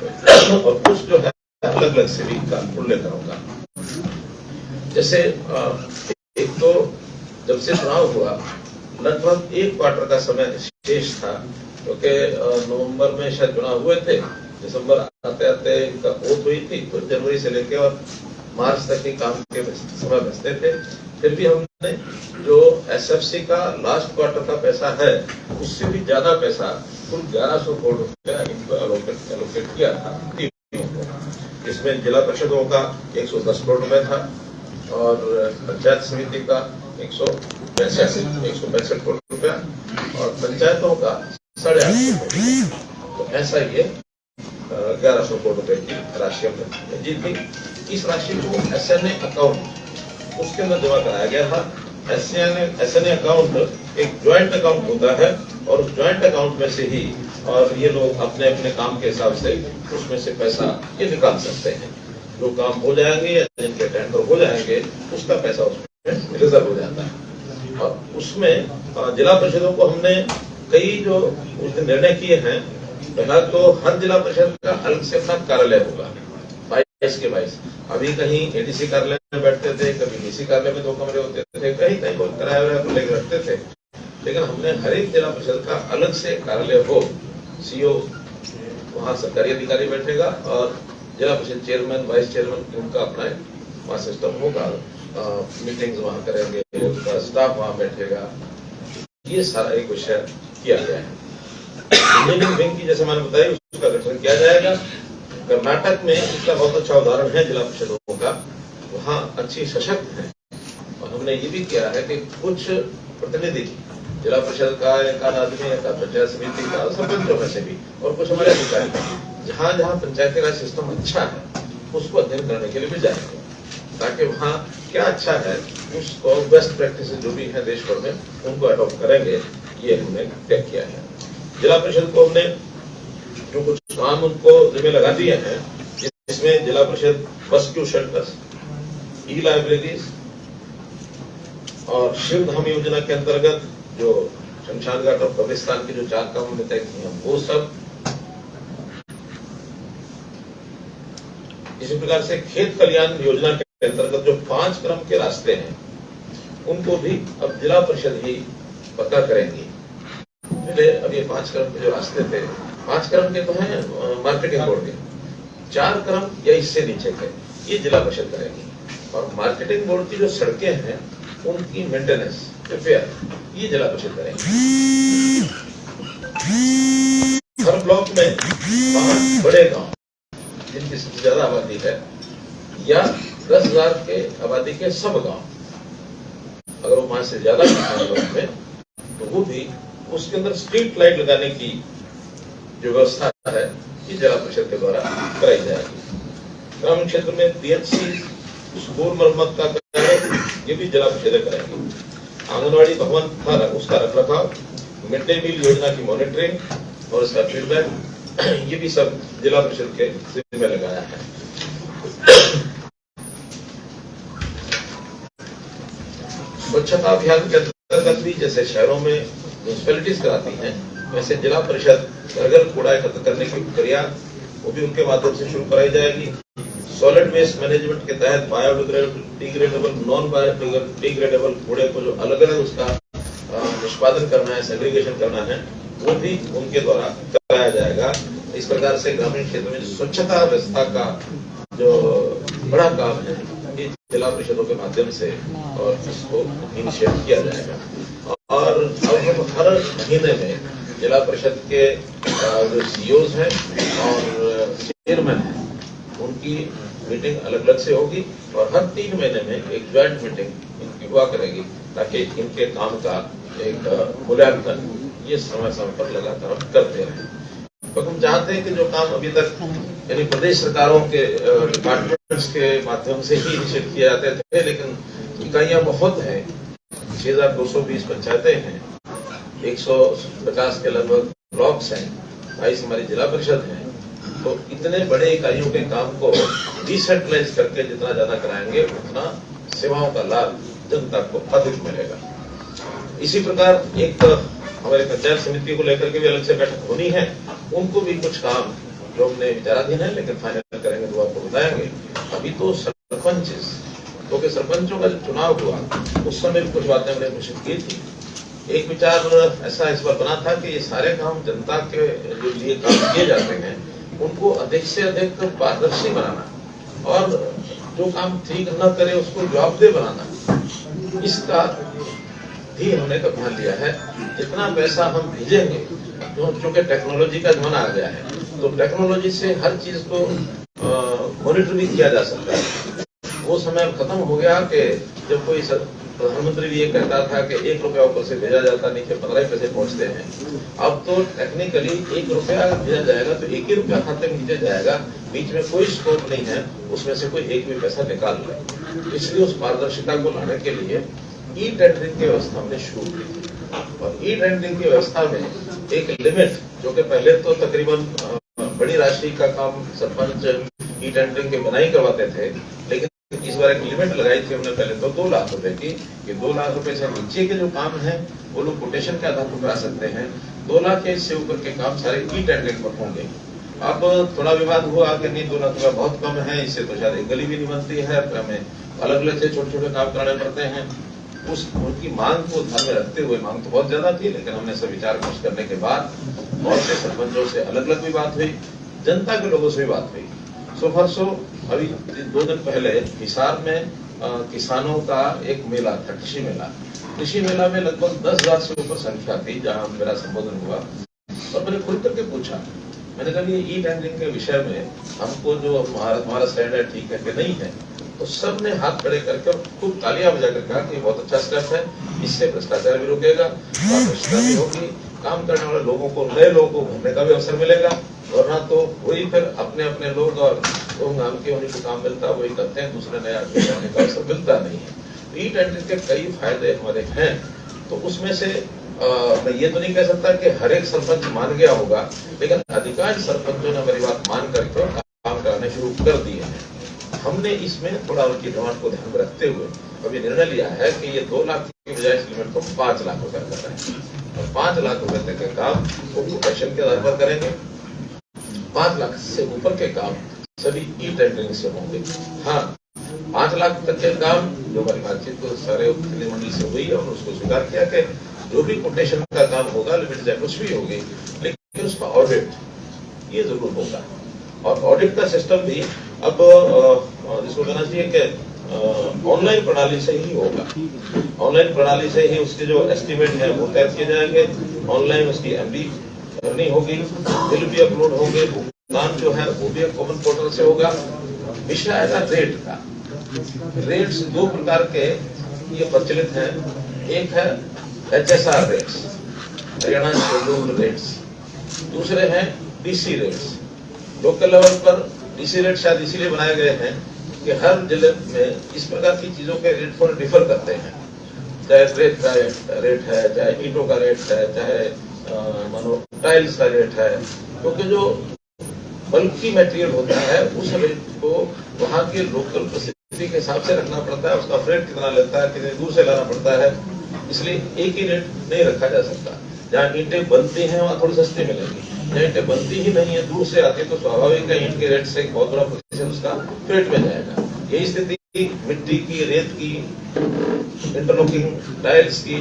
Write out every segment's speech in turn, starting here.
और कुछ जो है अलग अलग से भी काम उल्लेख करूंगा। जैसे एक तो जब से चुनाव हुआ लगभग एक क्वार्टर का समय शेष था, क्योंकि नवंबर में शायद चुनाव हुए थे, दिसंबर आते आते इनका वोट हुई थी, तो जनवरी से लेकर और मार्च तक के काम के समय बचते थे। फिर भी हमने जो एसएफसी का लास्ट क्वार्टर का पैसा है उससे भी ज्यादा पैसा कुल 1100 करोड़ रुपया इनको एलोकेट किया था। इसमें जिला परिषदों का 110 करोड़ रुपए था और पंचायत समिति का 165 करोड़ रुपया और पंचायतों का 850 करोड़। तो ऐसा ये 1100 करोड़ रुपए की राशि हमने जीत गई। इस राशि को एसएनए अकाउंट उसके अंदर जमा कराया गया था। एसएनए अकाउंट एक ज्वाइंट अकाउंट होता है और उस ज्वाइंट अकाउंट में से ही और ये लोग अपने अपने काम के हिसाब से उसमें से पैसा ये निकाल सकते हैं। जो काम हो जाएंगे या जिनके टेंडर हो जाएंगे उसका पैसा उसमें रिजर्व हो जाता है। और उसमें जिला परिषदों को हमने कई जो उस दिन निर्णय किए हैं, पहला तो हर जिला परिषद का अलग से अपना कार्यालय होगा 22 के 22। अभी कहीं एडीसी कार्यालय में बैठते थे, कभी डीसी कार्यालय में 2 कमरे होते थे, कहीं कहीं लोग किराया लेकर रखते थे। लेकिन हमने हर एक जिला परिषद का अलग से कार्यालय हो, सीओ वहां सरकारी अधिकारी बैठेगा और जिला परिषद चेयरमैन वाइस चेयरमैन उनका अपना वहां सिस्टम होगा, मीटिंग्स वहां करेंगे, उनका स्टाफ वहां बैठेगा। ये सारा एक विषय किया गया है। इंजीनियरिंग विंग की जैसे मैंने बताया उसका गठन किया जाएगा। कर्नाटक में इसका बहुत अच्छा उदाहरण है जिला परिषदों का, वहाँ अच्छी सशक्त है। और हमने ये भी किया है कि कुछ प्रतिनिधि जिला परिषद का एक आदमी या पंचायत समिति का सरपंचों में से भी और कुछ हमारे अधिकारी जहाँ जहाँ पंचायती राज सिस्टम अच्छा है उसको अध्ययन करने के लिए भी जाएंगे, ताकि वहाँ क्या अच्छा है उसको बेस्ट प्रैक्टिस जो भी है देश भर में उनको अडॉप्ट करेंगे। ये हमने तय किया है। जिला परिषद को हमने जो कुछ काम उनको जिम्मे लगा दिए हैं, जिसमें जिला परिषद रेस्क्यू शेल्टर्स, ई लाइब्रेरीज और शिवधाम योजना के अंतर्गत जो शमशान घाट और कब्रिस्तान के जो 4 काम हमने तय किए हैं वो सब। इसी प्रकार से खेत कल्याण योजना के अंतर्गत जो 5 क्रम के रास्ते हैं उनको भी अब जिला परिषद ही पता करेंगी। पहले अब ये 5 क्रम के जो रास्ते थे, 5 क्रम के तो हैं मार्केटिंग बोर्ड के, 4 क्रम या इससे नीचे के ये जिला परिषद करेंगी। और मार्केटिंग बोर्ड की जो सड़कें हैं उनकी मेंटेनेंस रिपेयर ये जिला परिषद करेंगी। हर ब्लॉक में 5 बड़े गांव जिनकी सबसे ज्यादा आबादी है या 10,000 के आबादी के सब गांव, अगर वो 5 से ज्यादा में तो वो भी उसके अंदर स्ट्रीट लाइट लगाने की जो व्यवस्था है ये जिला परिषद के द्वारा कराई जाएगी। ग्रामीण क्षेत्र में पीएचसी स्कूल मरम्मत का कार्य ये भी जिला परिषद करेंगी। आंगनबाड़ी भवन था उसका रखरखाव, मिड डे मील योजना की मॉनिटरिंग और इसका फीडबैक ये भी सब जिला परिषद के जिम्मे लगाया है। स्वच्छता अभियान के अंतर्गत भी जैसे शहरों में म्यूनिसिपैलिटीज कराती हैं, वैसे जिला परिषद घर घर कूड़ा एकत्र करने की प्रक्रिया वो भी उनके माध्यम से शुरू कराई जाएगी। सॉलिड वेस्ट मैनेजमेंट के तहत बायोडिग्रेडेबल, नॉन बायोडिग्रेडेबल कूड़े को जो अलग अलग उसका निष्पादन करना है, सेग्रीगेशन करना है, वो भी उनके द्वारा कराया जाएगा। इस प्रकार से ग्रामीण क्षेत्र में स्वच्छता व्यवस्था का जो बड़ा काम है ये जिला परिषदों के माध्यम से और इसको इनिशिएट किया जाएगा। और अब हम हर महीने में जिला परिषद के जो सीईओज हैं और चेयरमैन हैं उनकी मीटिंग अलग अलग से होगी और हर 3 महीने में एक ज्वाइंट मीटिंग इनकी हुआ करेगी, ताकि इनके काम का एक मूल्यांकन ये समय समय पर लगातार हम करते रहें। तो हम चाहते हैं कि जो काम अभी तक यानी प्रदेश सरकारों के डिपार्टमेंट्स के माध्यम से ही इनिशिएट किए जाते थे, लेकिन इकाइयां बहुत हैं, 6220 पंचायतें हैं, 150 के लगभग ब्लॉक्स हैं, 22 हमारी जिला परिषद हैं। तो इतने बड़े इकाइयों के काम को डिसेंट्रलाइज करके जितना ज्यादा कराएंगे उतना सेवाओं का लाभ जनता को अधिक मिलेगा। इसी प्रकार एक हमारे पंचायत समिति को लेकर के भी अलग से बैठक होनी है, उनको भी कुछ काम जो हमने विचाराधीन है, लेकिन फाइनल करेंगे तो आपको बताएंगे। अभी तो सरपंच, क्योंकि सरपंचों का जब चुनाव हुआ उस समय भी कुछ बातें हमने घोषित की थी। एक विचार ऐसा इस बार बना था कि ये सारे काम जनता के जो लिए काम किए जाते हैं उनको अधिक से अधिक पारदर्शी बनाना और जो काम ठीक न करे उसको जवाबदेह बनाना, इसका भी हमने ध्यान लिया है। जितना पैसा हम भेजेंगे, चूंकि टेक्नोलॉजी का जमाना आ गया है, तो टेक्नोलॉजी से हर चीज को मॉनिटर भी किया जा सकता है। वो समय खत्म हो गया कि जब कोई प्रधानमंत्री भी ये कहता था कि 1 रुपया ऊपर से भेजा जाता, नीचे 15 पैसे पहुंचते हैं। अब तो टेक्निकली 1 रुपया भेजा जाएगा तो 1 ही रुपया खाते में नीचे जाएगा, बीच में कोई स्कोप नहीं है उसमें से कोई एक भी पैसा निकाल ले। इसलिए उस पारदर्शिता को लाने के लिए ई टेंडरिंग की व्यवस्था हमने शुरू की थी। और ई टेंडरिंग की व्यवस्था में एक लिमिट, जो कि पहले तो तकरीबन बड़ी राशि का काम सरपंच ई टेंडरिंग के बनाई करवाते थे, लेकिन इस बार एक लिमिट लगाई थी हमने पहले तो 2 लाख रुपए की, कि 2 लाख रुपए से नीचे के जो काम है वो लोग कोटेशन के आधार पर करा सकते हैं। 2 लाख के इससे ऊपर के काम सारे ई टेंडरिंग पर होंगे। अब थोड़ा विवाद हुआ कि नहीं 2 लाख रुपया बहुत कम है, इससे तो शायद एक गली भी नहीं बनती है, फिर हमें अलग अलग से छोटे छोटे काम कराने पड़ते हैं। उनकी मांग को ध्यान में रखते हुए, मांग तो बहुत ज्यादा थी, लेकिन हमने सब विचार विमर्श करने के बाद बहुत से सरपंचों से अलग अलग भी बात हुई, जनता के लोगों से भी बात हुई। सो परसों अभी 2 दिन पहले हिसार में किसानों का एक मेला था, कृषि मेला। कृषि मेला में लगभग 10,000 से ऊपर संख्या थी, जहां मेरा संबोधन हुआ। और मैंने खुल करके पूछा, मैंने कहा ये ई टेंडरिंग के विषय में हमको जो हमारा स्टैंड है ठीक है कि नहीं है, तो सब ने हाथ खड़े करके खूब तालियां बजाकर कहा कि बहुत अच्छा स्टेप है, इससे भ्रष्टाचार भी रुकेगा, पारदर्शिता भी होगी, काम करने वाले लोगों को, नए लोगों को भरने का भी अवसर मिलेगा, वरना तो वही फिर अपने अपने लोग और नाम के उन्हीं को काम मिलता वही करते हैं, दूसरे नया करने का अवसर मिलता नहीं है। ई टेंडरिंग के कई फायदे हमारे हैं, तो उसमें से मैं ये तो नहीं कह सकता कि हर एक सरपंच मान गया होगा, लेकिन अधिकांश सरपंचों ने मेरी बात मान करके काम कराने शुरू कर दिए हैं। हमने इसमें थोड़ा उनकी डिमांड को ध्यान में रखते हुए अभी निर्णय लिया है कि ये 2 लाख की बजाय इस लिमिट को 5 लाख रुपए कर रहे हैं, और 5 लाख रुपए तक के काम वो कोटेशन के आधार पर करेंगे। 5 लाख से ऊपर के काम सभी ई टेंडरिंग से होंगे। हाँ, 5 लाख तक के काम जो हमारी बातचीत तो सारे मंडल से हुई है और उसको स्वीकार किया कि जो भी कोटेशन का काम होगा, लिमिट चाहे कुछ भी होगी, लेकिन उसका ऑडिट ये जरूर होगा। और ऑडिट का सिस्टम भी अब जिसको कहना चाहिए कि ऑनलाइन प्रणाली से ही होगा। ऑनलाइन प्रणाली से ही उसके जो एस्टिमेट है वो तय किए जाएंगे, ऑनलाइन उसकी एमडी भरनी होगी, बिल भी अपलोड होंगे, भुगतान जो है वो भी कॉमन पोर्टल से होगा। विषय आएगा रेट का। रेट्स 2 प्रकार के ये प्रचलित हैं, एक है HSR rates, Haryana scheduled rates, दूसरे हैं DC रेट्स। लोकल लेवल पर DC रेट शायद इसीलिए बनाए गए हैं कि हर जिले में इस प्रकार की चीजों के रेट पर डिफर करते हैं, चाहे रेत का रेट है, चाहे ईंटों का रेट है, चाहे मानो टाइल्स का रेट है, क्योंकि जो बल्कि मटेरियल होता है उस रेट को वहाँ के लोकल परिस्थिति के हिसाब से रखना पड़ता है, उसका फ्रेट कितना लगता है, कितनी दूर से लाना पड़ता है, इसलिए एक ही रेट नहीं रखा जा सकता। जहाँ ईंटें बनती हैं वहाँ थोड़ी सस्ती मिलेगी, जहाँ ईंटें बनती ही नहीं है, दूर से आती है, तो स्वाभाविक है ईंट के रेट से एक बहुत बड़ा प्रतिशत उसका फ्रेट में जाएगा। यही स्थिति मिट्टी की, रेत की, इंटरलॉकिंग टाइल्स की,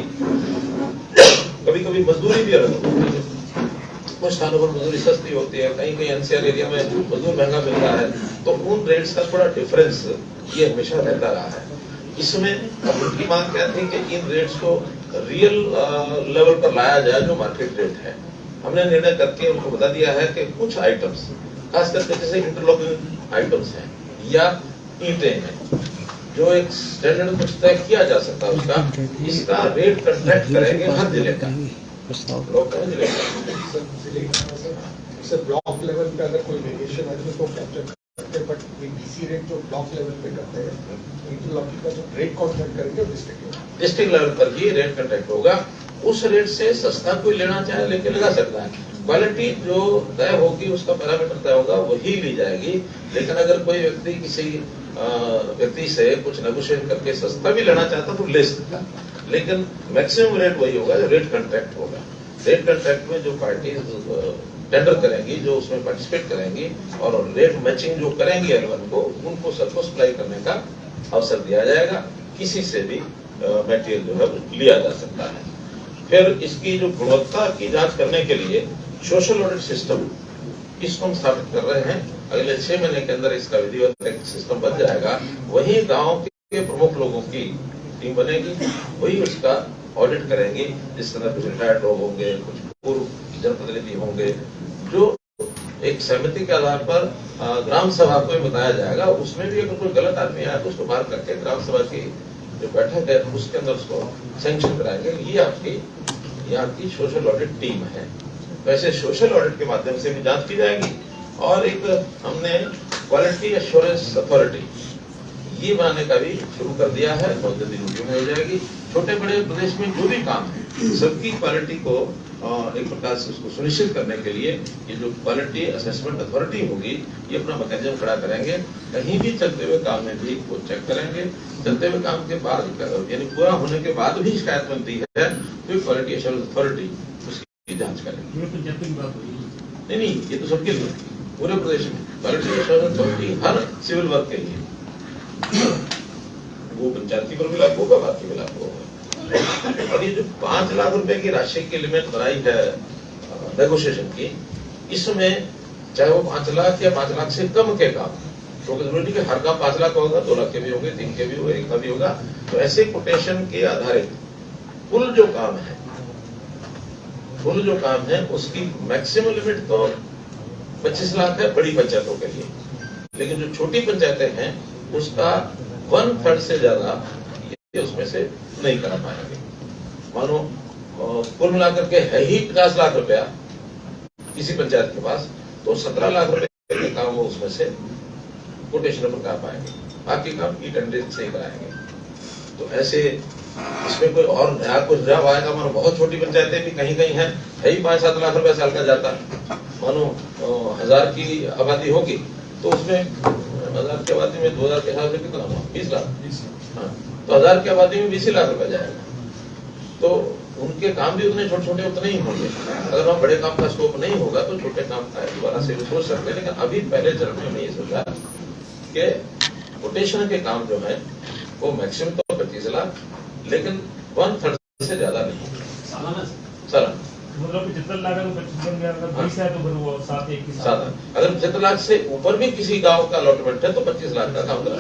कभी कभी मजदूरी भी अलग होती है। कुछ स्थानों पर मजदूरी सस्ती होती है, कहीं कहीं एनसीआर एरिया में मजदूर महंगा मिल रहा है, तो उन रेट्स का थोड़ा डिफरेंस ये हमेशा रहता रहा है। इसमें अब उनकी मांग क्या थी कि इन रेट्स को रियल लेवल पर लाया जाए जो मार्केट रेट है। हमने निर्णय करके उनको बता दिया है कि कुछ आइटम्स, खास करके जैसे इंटरलॉकिंग आइटम्स हैं या ईंटें हैं, जो एक स्टैंडर्ड कुछ तय किया जा सकता है उसका, इसका रेट कंट्रैक्ट करेंगे हर जिले का। ब्लॉक लेवल पे अगर कोई वेरिएशन है तो कैप्चर करते हैं, बट डीसी रेट जो ब्लॉक लेवल पे करते हैं, इंटरलॉकिंग का जो रेट कॉन्ट्रैक्ट करेंगे डिस्ट्रिक्ट लेवल पर ही रेट कॉन्ट्रैक्ट होगा। उस रेट से सस्ता कोई लेना चाहे लेके लगा सकता है, क्वालिटी जो तय होगी उसका पैरामीटर तय होगा वही ली जाएगी। लेकिन अगर कोई व्यक्ति किसी व्यक्ति से कुछ नेगोशिएट करके सस्ता भी लेना चाहता तो ले सकता, लेकिन मैक्सिमम रेट वही होगा जो रेट कॉन्ट्रैक्ट होगा। रेट कॉन्ट्रैक्ट में जो पार्टी टेंडर करेंगी, जो उसमें पार्टिसिपेट करेंगी और रेट मैचिंग जो करेंगी L1 को, उनको सबको सप्लाई करने का अवसर दिया जाएगा। किसी से भी मटेरियल जो है लिया जा सकता है। फिर इसकी जो गुणवत्ता की जांच करने के लिए सोशल ऑडिट सिस्टम इसको हम स्थापित कर रहे हैं। अगले 6 महीने के अंदर इसका विधिवत एक सिस्टम बन जाएगा। वही गांव के प्रमुख लोगों की टीम बनेगी, वही उसका ऑडिट करेंगे, जिसके अंदर कुछ रिटायर्ड लोग होंगे, कुछ पूर्व जनप्रतिनिधि होंगे, जो एक सहमति के आधार पर ग्राम सभा को बताया जाएगा। उसमें भी अगर कोई गलत आदमी आया तो उसको बाहर करके ग्राम सभा की जो बैठक है उसके अंदर उसको सैंक्शन कराएंगे। ये आपकी यहाँ की सोशल ऑडिट टीम है। वैसे सोशल ऑडिट के माध्यम से भी जांच की जाएगी। और एक हमने क्वालिटी एश्योरेंस अथॉरिटी ये बनाने का भी शुरू कर दिया है, बहुत जल्दी ड्यूटी में हो जाएगी। छोटे बड़े प्रदेश में जो भी काम है सबकी क्वालिटी को एक प्रकार से उसको सुनिश्चित करने के लिए ये जो क्वालिटी असेसमेंट अथॉरिटी होगी ये अपना मैकेनिज्म खड़ा करेंगे। कहीं भी चलते हुए काम में भी वो चेक करेंगे। चलते हुए काम के बाद यानी पूरा होने के बाद भी शिकायत बनती है तो क्वालिटी एश्योरेंस अथॉरिटी उसकी जांच करेंगे। नहीं, ये तो सबके लिए, पूरे प्रदेश में क्वालिटी एश्योरेंस अथॉरिटी हर सिविल वर्क के लिए, वो पंचायती पर भी लागू होगा, बाकी भी लागू होगा। और ये जो 5 लाख रुपए की राशि की लिमिट बनाई है नेगोशिएशन की, इसमें चाहे वो 5 लाख या 5 लाख से कम के काम, तो जरूरी कि हर काम 5 लाख होगा, 2 लाख के भी होंगे, 3 के भी होगा, 1 का भी होगा। तो ऐसे कोटेशन के आधारित कुल जो काम है उसकी मैक्सिमम लिमिट तो 25 लाख है बड़ी पंचायतों के लिए, लेकिन जो छोटी पंचायतें हैं उसका 1/3 से ज्यादा उसमें से नहीं करा पाएंगे। मानो कुल मिलाकर के है ही 50 लाख रुपया किसी पंचायत के पास, तो 17 लाख रुपए के काम वो उसमें से कोटेशन पर करा पाएंगे, बाकी काम ई टेंडरिंग से ही कराएंगे। तो ऐसे इसमें कोई और नया कुछ जब आएगा, मानो बहुत छोटी पंचायतें भी कहीं कहीं है ही 5-7 लाख रुपया साल का जाता है। मानो 1000 की आबादी होगी तो उसमें 1000 की आबादी में 2000 के हिसाब से कितना हुआ, 20 लाख। हाँ, तो 1000 की आबादी में 20 लाख रुपया जाएगा। तो उनके काम भी उतने छोटे छोटे उतने ही होंगे। अगर वहाँ बड़े काम का स्कोप नहीं होगा तो छोटे काम का दोबारा से भी सोच सकते हैं। लेकिन अभी पहले चरण में ये सोचा कि कोटेशन के काम जो है वो मैक्सिमम तो 25 लाख, लेकिन 1/3 से ज्यादा नहीं सालाना। मतलब 75 लाख अगर 75 लाख से ऊपर भी किसी गांव का अलॉटमेंट है तो 25 लाख का काम करा।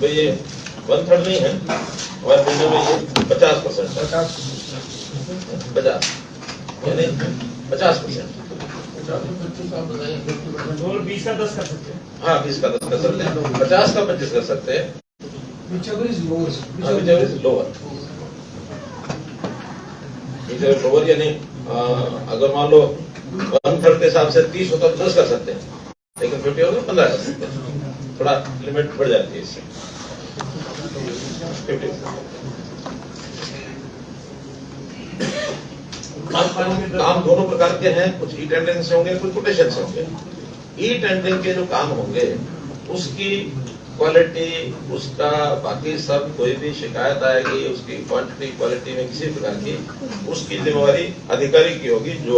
तो ये 1/3 नहीं है, हमारे महीने में ये 50% है। 50 यानी 50%। 20 का 10 कर सकते हैं। हाँ, 20 का 10 कर सकते हैं, 50 का 25 कर सकते हैं। Whichever is lowest. Whichever is lower यानी अगर मान लो 1/3 के हिसाब से 30 होता तो 10 कर सकते हैं, लेकिन 50 होगा 15 कर सकते हैं। थोड़ा लिमिट बढ़ जाती है इससे 50। काम दोनों प्रकार के हैं, कुछ ई टेंडरिंग से होंगे, कुछ कोटेशन से होंगे। ई टेंडरिंग के जो काम होंगे उसकी क्वालिटी, उसका बाकी सब कोई भी शिकायत आएगी उसकी क्वांटिटी क्वालिटी में किसी प्रकार की, उसकी जिम्मेवारी अधिकारी की होगी, जो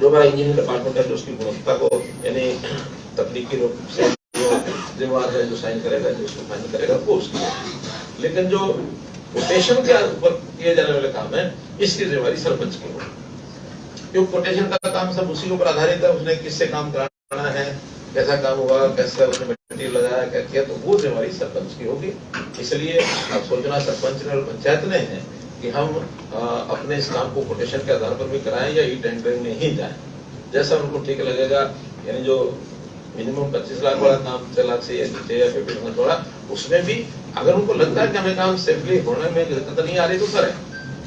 हमारा इंजीनियरिंग डिपार्टमेंट है, जो उसकी गुणवत्ता को यानी तकनीकी रूप से जो जिम्मेवार है, जो साइन करेगा, जो उसको फाइनल करेगा वो उसकी। लेकिन जो कोटेशन के ऊपर किए जाने वाले काम है इसकी जिम्मेवारी सरपंच की होगी, क्योंकि कोटेशन का काम सब उसी के ऊपर आधारित है। उसने किससे काम कराना है, कैसा काम हुआ, कैसा उसने मटेरियल लगाया, क्या किया, तो वो जिम्मेवारी सरपंच की होगी। इसलिए अब सोचना सरपंच ने और पंचायत ने है कि हम अपने इस काम को कोटेशन के आधार पर भी कराएं या ई टेंडरिंग में ही जाएं, जैसा उनको ठीक लगेगा। यानी जो मिनिमम 25 लाख वाला काम 6 लाख से या नीचे या 50% वाला, उसमें भी अगर उनको लगता है कि हमें काम सेफली होने में दिक्कत नहीं आ रही तो करें।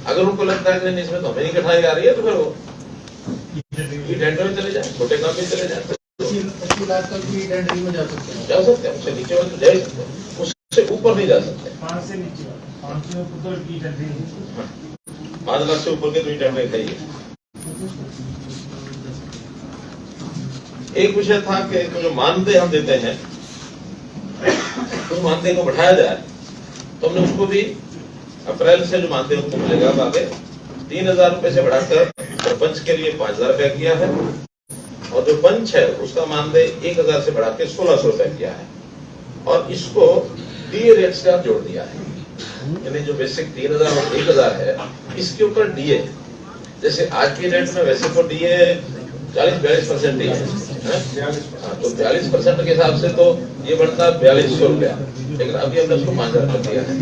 अगर उनको लगता है कि नहीं इसमें तो हमें ही कठिनाई आ रही है तो फिर वो ई टेंडर में चले जाए, छोटे काम में चले जाए। 25 लाख तक भी टेंडरिंग में जा सकते हैं, उससे नीचे वाले तो जा ही सकते हैं, उससे ऊपर नहीं जा सकते। 5 से नीचे 5 से ऊपर तो ई टेंडरिंग 5 लाख से ऊपर के तो ई टेंडरिंग है। एक विषय था कि जो मानदेय हम देते हैं उस मानदेय को बढ़ाया जाए, तो हमने उसको भी अप्रैल से जो मानदेय उनको मिलेगा अब आगे 3,000 रुपए से बढ़ाकर सरपंच के लिए 5,000 रुपया किया है, और जो पंच है उसका मानदेय 1,000 से बढ़ा के 1,600 रुपए किया है, और इसको डीए रेट से आप जोड़ दिया है। यानी जो बेसिक 3,000 और 1,000 है, इसके ऊपर डीए, जैसे आज की डेट में वैसे तो डीए 40-42% ही है, तो 42% के हिसाब से तो ये बढ़ता है 4,200 रुपया, लेकिन अभी हमने उसको 5,000 कर दिया है।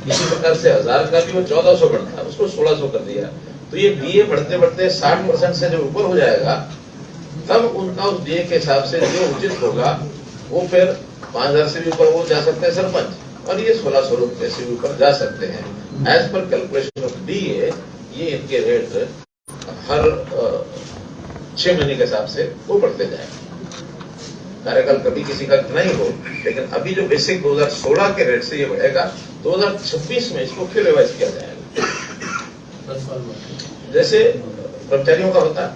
इसी प्रकार से 1,000 का भी वो 1,400 बढ़ता है, उसको 1,600 कर दिया। तो ये डीए बढ़ते बढ़ते 60% से जो ऊपर हो जाएगा, तब उनका उस डीए के हिसाब से जो उचित होगा वो फिर 5,000 से भी ऊपर वो जा सकते हैं सरपंच, और ये 1,600 रुपए से भी ऊपर जा सकते हैं। As per calculation of DA ये इनके रेट हर 6 महीने के हिसाब से वो बढ़ते जाएंगे। कार्यकाल कभी किसी का नहीं हो, लेकिन अभी जो बेसिक 2016 के रेट से ये बढ़ेगा, 2026 में इसको फिर रिवाइज किया जाएगा। जैसे कर्मचारियों का होता है,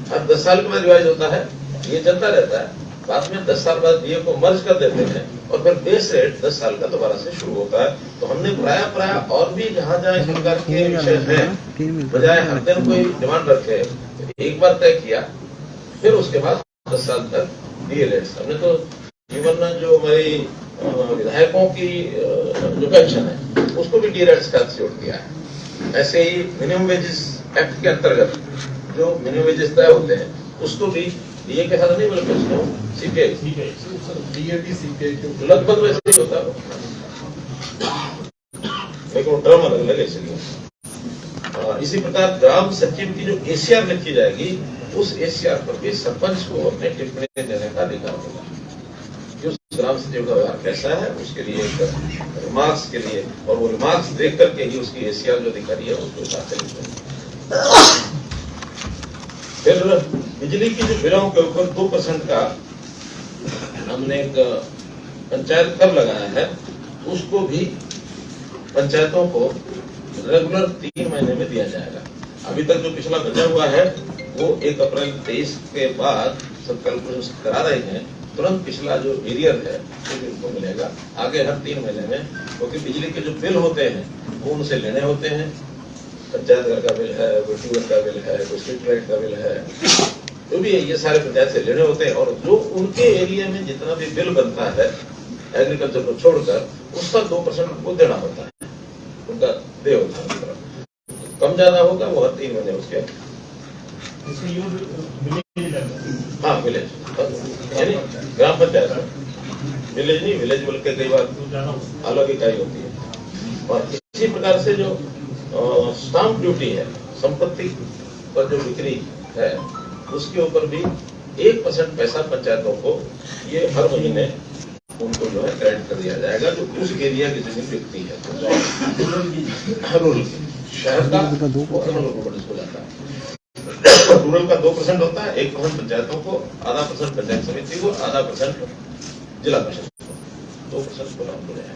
हर 10 साल के बाद रिवाइज होता है, ये चलता रहता है। बाद में 10 साल बाद डीए को मर्ज कर देते हैं, और फिर बेस रेट 10 साल का दोबारा से शुरू होता है। तो हमने प्राय और भी जहां इस प्रकार के विषय हैं, बजाय हर दिन कोई डिमांड रखे, एक बार तय किया, फिर उसके बाद 10 साल तक डीए रेट्स। हमने तो इवन जो हमारी विधायकों की जो पेंशन है उसको भी डीए रेट्स का जोड़ दिया है। ऐसे ही मिनिमम वेजेस एक्ट के अंतर्गत जो मिनिमम वेजेस तय होते हैं उसको भी डीए के साथ नहीं, बल्कि उसको सीपीआई लगभग वैसे ही होता है, लेकिन वो टर्म अलग अलग इसलिए। इसी प्रकार ग्राम सचिव की जो एसीआर लिखी जाएगी, उस एसीआर पर भी सरपंच को अपने टिप्पणी देने का अधिकार होगा कि उस ग्राम सचिव का व्यवहार कैसा है, उसके लिए एक रिमार्क्स के लिए, और वो रिमार्क्स देख करके ही उसकी एसीआर जो दिखाई है उसको हिसाब से लिखेंगे। फिर बिजली की जो बिलों के ऊपर 2% का हमने एक पंचायत कर लगाया है, उसको भी पंचायतों को रेगुलर 3 महीने में दिया जाएगा। अभी तक जो पिछला बचा हुआ है वो 1 अप्रैल 23 के बाद सब कैलकुलेशन करा रहे हैं, तुरंत पिछला जो एरियर है वो भी उनको मिलेगा आगे हर 3 महीने में, क्योंकि बिजली के जो बिल होते हैं वो उनसे लेने होते हैं। पंचायत घर का बिल है, कोई ट्यूबवेल का बिल है, कोई स्ट्रीट लाइट का बिल है, जो भी है ये सारे पंचायत से लेने होते हैं, और जो उनके एरिया में जितना भी बिल बनता है एग्रीकल्चर को छोड़कर, उसका 2% उनको देना होता है, उनका दे होता है। कम ज्यादा होगा वो हर 3 महीने उसके हाँ विलेज, यानी ग्राम पंचायत में, विलेज नहीं, विलेज बोल के कई बार अलग इकाई होती है। और इसी प्रकार से जो स्टाम्प ड्यूटी है, संपत्ति पर जो बिक्री है, उसके ऊपर भी 1% पैसा पंचायतों को ये हर महीने उनको जो है क्रेडिट कर दिया जाएगा, जो उस एरिया की जमीन बिकती है। रूरल शहर का 2% हो जाता है, रूरल का 2% होता है, 1% पंचायतों को, आधा % पंचायत समिति को, आधा % जिला परिषद को, 2% को लाभ मिलेगा।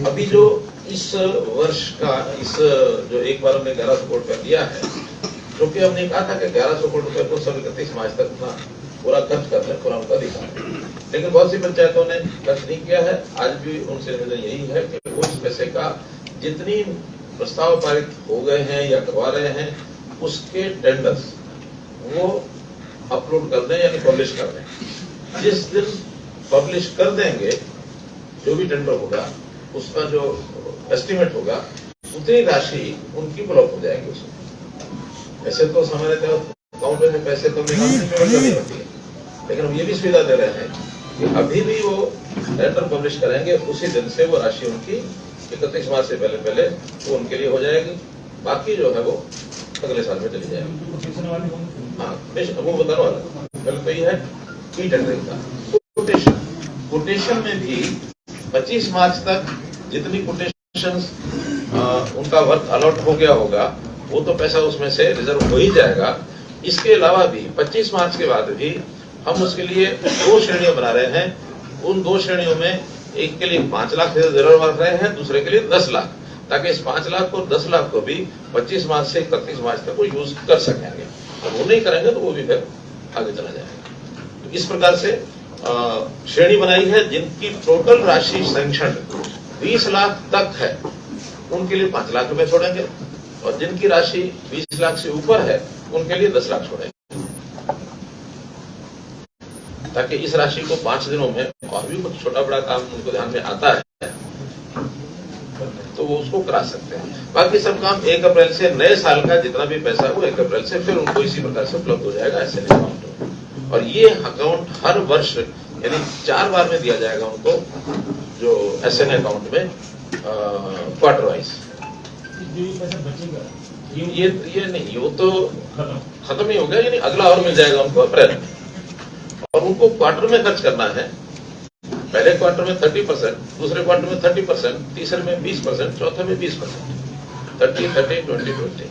अभी जो इस वर्ष का जो एक बार हमने 1100 करोड़ रुपया दिया है, क्योंकि हमने कहा था कि 1100 करोड़ रुपए को सब 31 मार्च तक अपना पूरा खर्च कर लें, पूरा उनका अधिकार है, लेकिन बहुत सी पंचायतों ने खर्च नहीं किया है। आज भी उनसे निवेदन यही है कि उस पैसे का जितनी प्रस्ताव पारित हो गए हैं या करवा रहे हैं, उसके टेंडर्स वो अपलोड कर दें, यानी पब्लिश कर दें। जिस दिन पब्लिश कर देंगे, जो भी टेंडर होगा उसका जो एस्टिमेट होगा, उतनी राशि उनकी ब्लॉक हो जाएगी उसमें। ऐसे तो सामान्यतः अकाउंट में पैसे तो निकालने में नहीं होती है, लेकिन हम ये भी सुविधा दे रहे हैं कि अभी भी वो टेंडर पब्लिश करेंगे, उसी दिन से वो राशि उनकी 31 मार्च से पहले वो उनके लिए हो जाएगी। बाकी जो है वो अगले साल में चली जाएगी। हाँ, वो बताने वाला पहले तो ये है ई टेंडरिंग का कोटेशन में भी 25 मार्च तक जितनी कोटेशन उनका वर्क अलॉट हो गया होगा, वो तो पैसा उसमें से रिजर्व हो ही जाएगा। इसके अलावा भी 25 मार्च के बाद भी हम उसके लिए 2 श्रेणियां बना रहे हैं। उन 2 श्रेणियों में एक के लिए 5 लाख रिजर्व रख रहे हैं, दूसरे के लिए 10 लाख, ताकि इस 5 लाख और 10 लाख को भी 25 मार्च से 31 मार्च तक वो यूज कर सकेंगे। अब वो नहीं करेंगे तो वो भी फिर आगे चला जाएगा। तो इस प्रकार से श्रेणी बनाई है। जिनकी टोटल राशि सैंक्शन 20 लाख तक है उनके लिए 5 लाख रुपए छोड़ेंगे, और जिनकी राशि 20 लाख से ऊपर है उनके लिए 10 लाख छोड़ेंगे, ताकि इस राशि को 5 दिनों में और भी कुछ छोटा बड़ा काम उनको ध्यान में आता है तो वो उसको करा सकते हैं। बाकी सब काम 1 अप्रैल से नए साल का जितना भी पैसा है वो 1 अप्रैल से फिर उनको इसी प्रकार से उपलब्ध हो जाएगा SN अकाउंट में। और ये अकाउंट हर वर्ष यानी 4 बार में दिया जाएगा उनको, जो SN अकाउंट में क्वार्टर वाइज। पैसा बचेगा ये नहीं, वो तो खत्म ही हो गया, यानी अगला और मिल जाएगा उनको अप्रैल में, और उनको क्वार्टर में खर्च करना है। पहले क्वार्टर में 30%, दूसरे क्वार्टर में 30%, तीसरे में 20%, चौथे में 20%, 30, 30, 20, 20।